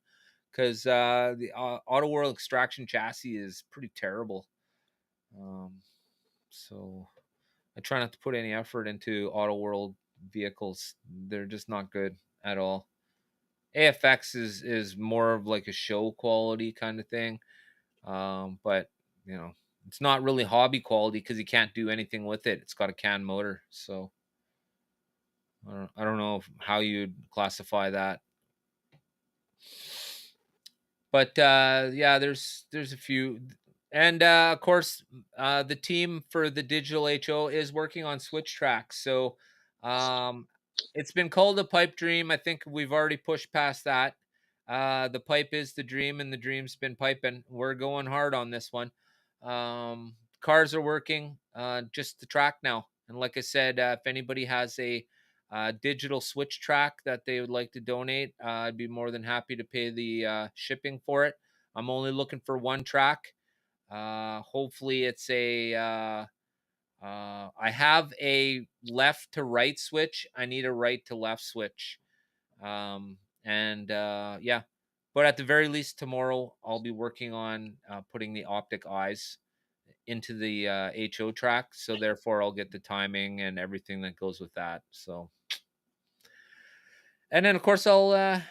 because the Auto World extraction chassis is pretty terrible. So I try not to put any effort into Auto World vehicles. They're just not good at all. AFX is more of like a show quality kind of thing, but it's not really hobby quality because you can't do anything with it. It's got a can motor, so I don't know how you'd classify that. But yeah, there's a few, and of course, the team for the digital HO is working on switch tracks. So it's been called a pipe dream. I think we've already pushed past that. The pipe is the dream, and the dream's been piping. We're going hard on this one. Cars are working, just the track now. And like I said, if anybody has a digital switch track that they would like to donate, I'd be more than happy to pay the shipping for it. I'm only looking for one track. Hopefully, it's I have a left to right switch. I need a right to left switch. Yeah, but at the very least, tomorrow I'll be working on putting the optic eyes into the HO track. So therefore, I'll get the timing and everything that goes with that. So. And then, of course, I'll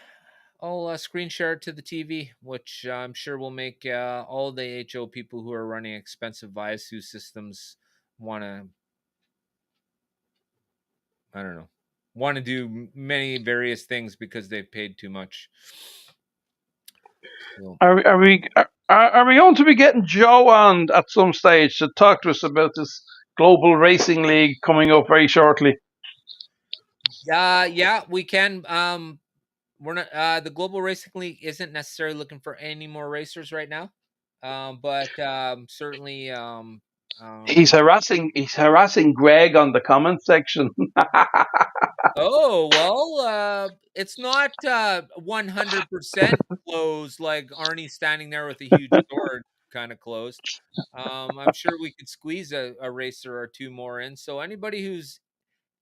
screen share it to the TV, which I'm sure will make all the HO people who are running expensive Viasu systems want to, I don't know, want to do many various things because they've paid too much. So. Are we going to be getting Joe on at some stage to talk to us about this Global Racing League coming up very shortly? Yeah, we can. We're not. The Global Racing League isn't necessarily looking for any more racers right now, but certainly. He's harassing Greg on the comment section. Oh, well, it's not 100% closed like Arnie standing there with a huge sword kind of closed. I'm sure we could squeeze a racer or two more in. So anybody who's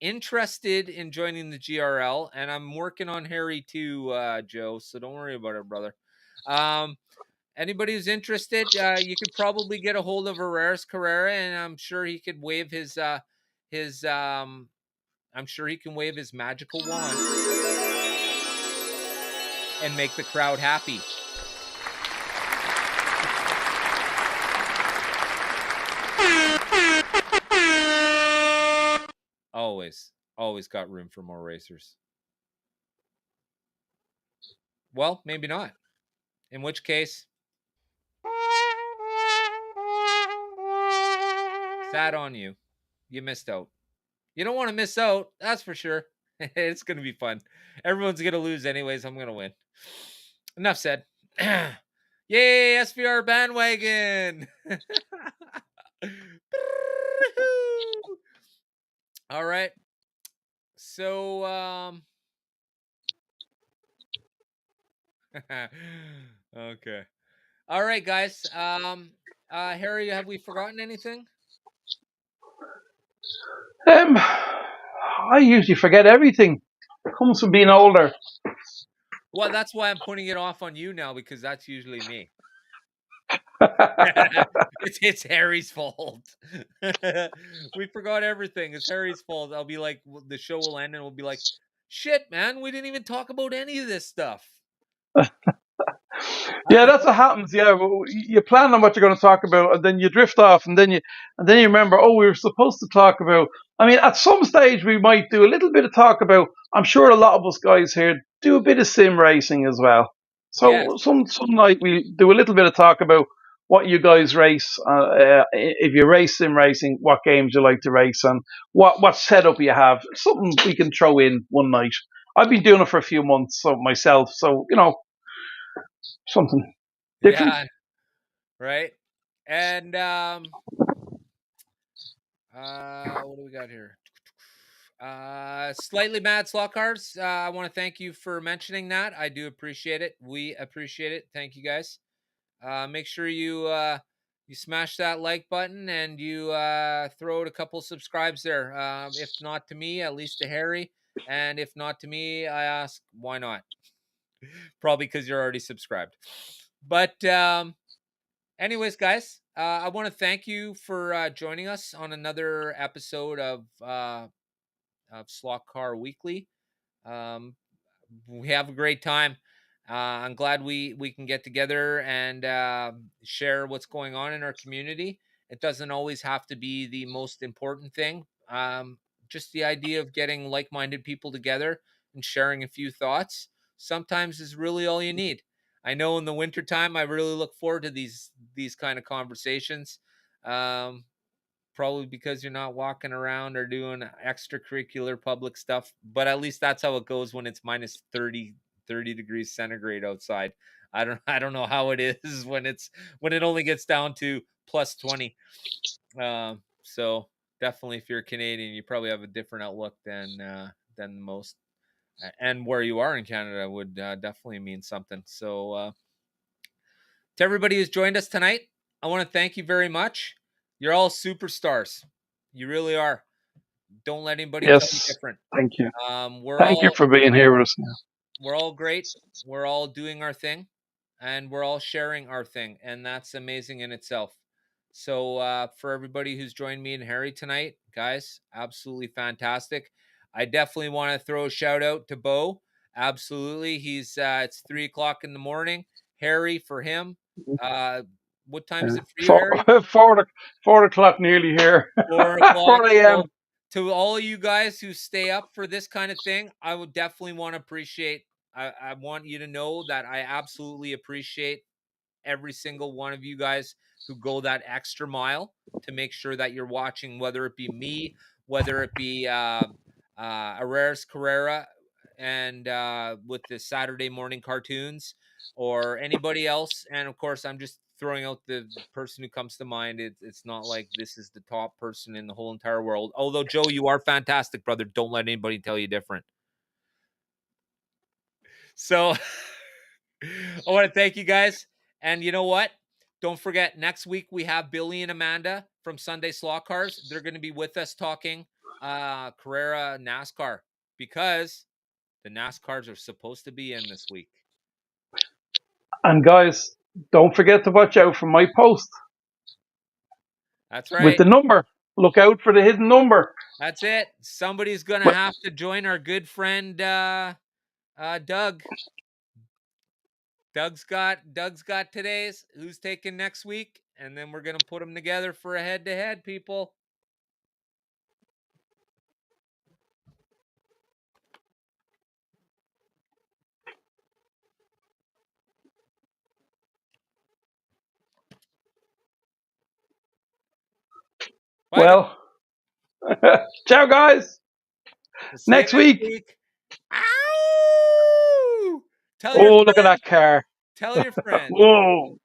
interested in joining the GRL, and I'm working on Harry too, Joe, so don't worry about it, brother. Anybody who's interested, you could probably get a hold of Herrera's Carrera, and I'm sure he could wave his I'm sure he can wave his magical wand and make the crowd happy. Always got room for more racers. Well, maybe not. In which case, sad on you. You missed out. You don't want to miss out, that's for sure. It's going to be fun. Everyone's going to lose anyways. I'm going to win. Enough said. Yay, SVR bandwagon. All right. So, okay. All right, guys. Harry, have we forgotten anything? I usually forget everything. It comes from being older. Well, that's why I'm putting it off on you now, because that's usually me. It's Harry's fault. We forgot everything. It's Harry's fault. I'll be like, the show will end and we'll be like, shit, man, we didn't even talk about any of this stuff. Yeah, that's what happens. Yeah, you plan on what you're going to talk about, and then you drift off, and then you remember, oh, we were supposed to talk about. I mean, at some stage we might do a little bit of talk about. I'm sure a lot of us guys here do a bit of sim racing as well. Yes. So some night we do a little bit of talk about what you guys race. If you race sim racing, what games you like to race, and what setup you have. Something we can throw in one night. I've been doing it for a few months so myself, so something different. Yeah. Right. And what do we got here? Slightly mad slot cars. I want to thank you for mentioning that. I do appreciate it. We appreciate it. Thank you, guys. Make sure you smash that like button and you throw out a couple subscribes there. If not to me, at least to Harry. And if not to me, I ask why not? Probably because you're already subscribed. But anyways, guys, I want to thank you for joining us on another episode of Slot Car Weekly. Um, we have a great time. I'm glad we can get together and share what's going on in our community. It doesn't always have to be the most important thing. Just the idea of getting like-minded people together and sharing a few thoughts sometimes is really all you need. I know in the wintertime, I really look forward to these kind of conversations. Um, Probably because you're not walking around or doing extracurricular public stuff, but at least that's how it goes when it's minus 30 degrees centigrade outside. I don't know how it is when it only gets down to plus 20. So definitely if you're Canadian, you probably have a different outlook than most, and where you are in Canada would definitely mean something. So to everybody who's joined us tonight, I want to thank you very much. You're all superstars. You really are. Don't let anybody tell you Yes, different. thank you. We're Thank you all for being here with us. we're all great. We're all doing our thing, and we're all sharing our thing, and that's amazing in itself. So for everybody who's joined me and Harry tonight, guys, absolutely fantastic. I definitely want to throw a shout out to Bo. Absolutely, he's it's 3 o'clock in the morning. Harry, for him, uh, what time is it for you, Harry? 4 o'clock nearly here. 4 o'clock. 4 a.m. Well, to all of you guys who stay up for this kind of thing, I would definitely want to appreciate. I want you to know that I absolutely appreciate every single one of you guys who go that extra mile to make sure that you're watching, whether it be me, whether it be Herrera's Carrera, and with the Saturday morning cartoons, or anybody else. And of course, I'm just throwing out the person who comes to mind. It's not like this is the top person in the whole entire world. Although, Joe, you are fantastic, brother. Don't let anybody tell you different. So I want to thank you guys. And you know what? Don't forget, next week we have Billy and Amanda from Sunday Slot Cars. They're going to be with us talking Carrera NASCAR, because the NASCARs are supposed to be in this week. And guys, don't forget to watch out for my post. That's right. With the number. Look out for the hidden number. That's it. Somebody's going to have to join our good friend Doug. Doug's got today's. Who's taking next week? And then we're going to put them together for a head-to-head, people. Bye, well, ciao, guys. Next week. Ow! Oh, look at that car. Tell your friends. Whoa.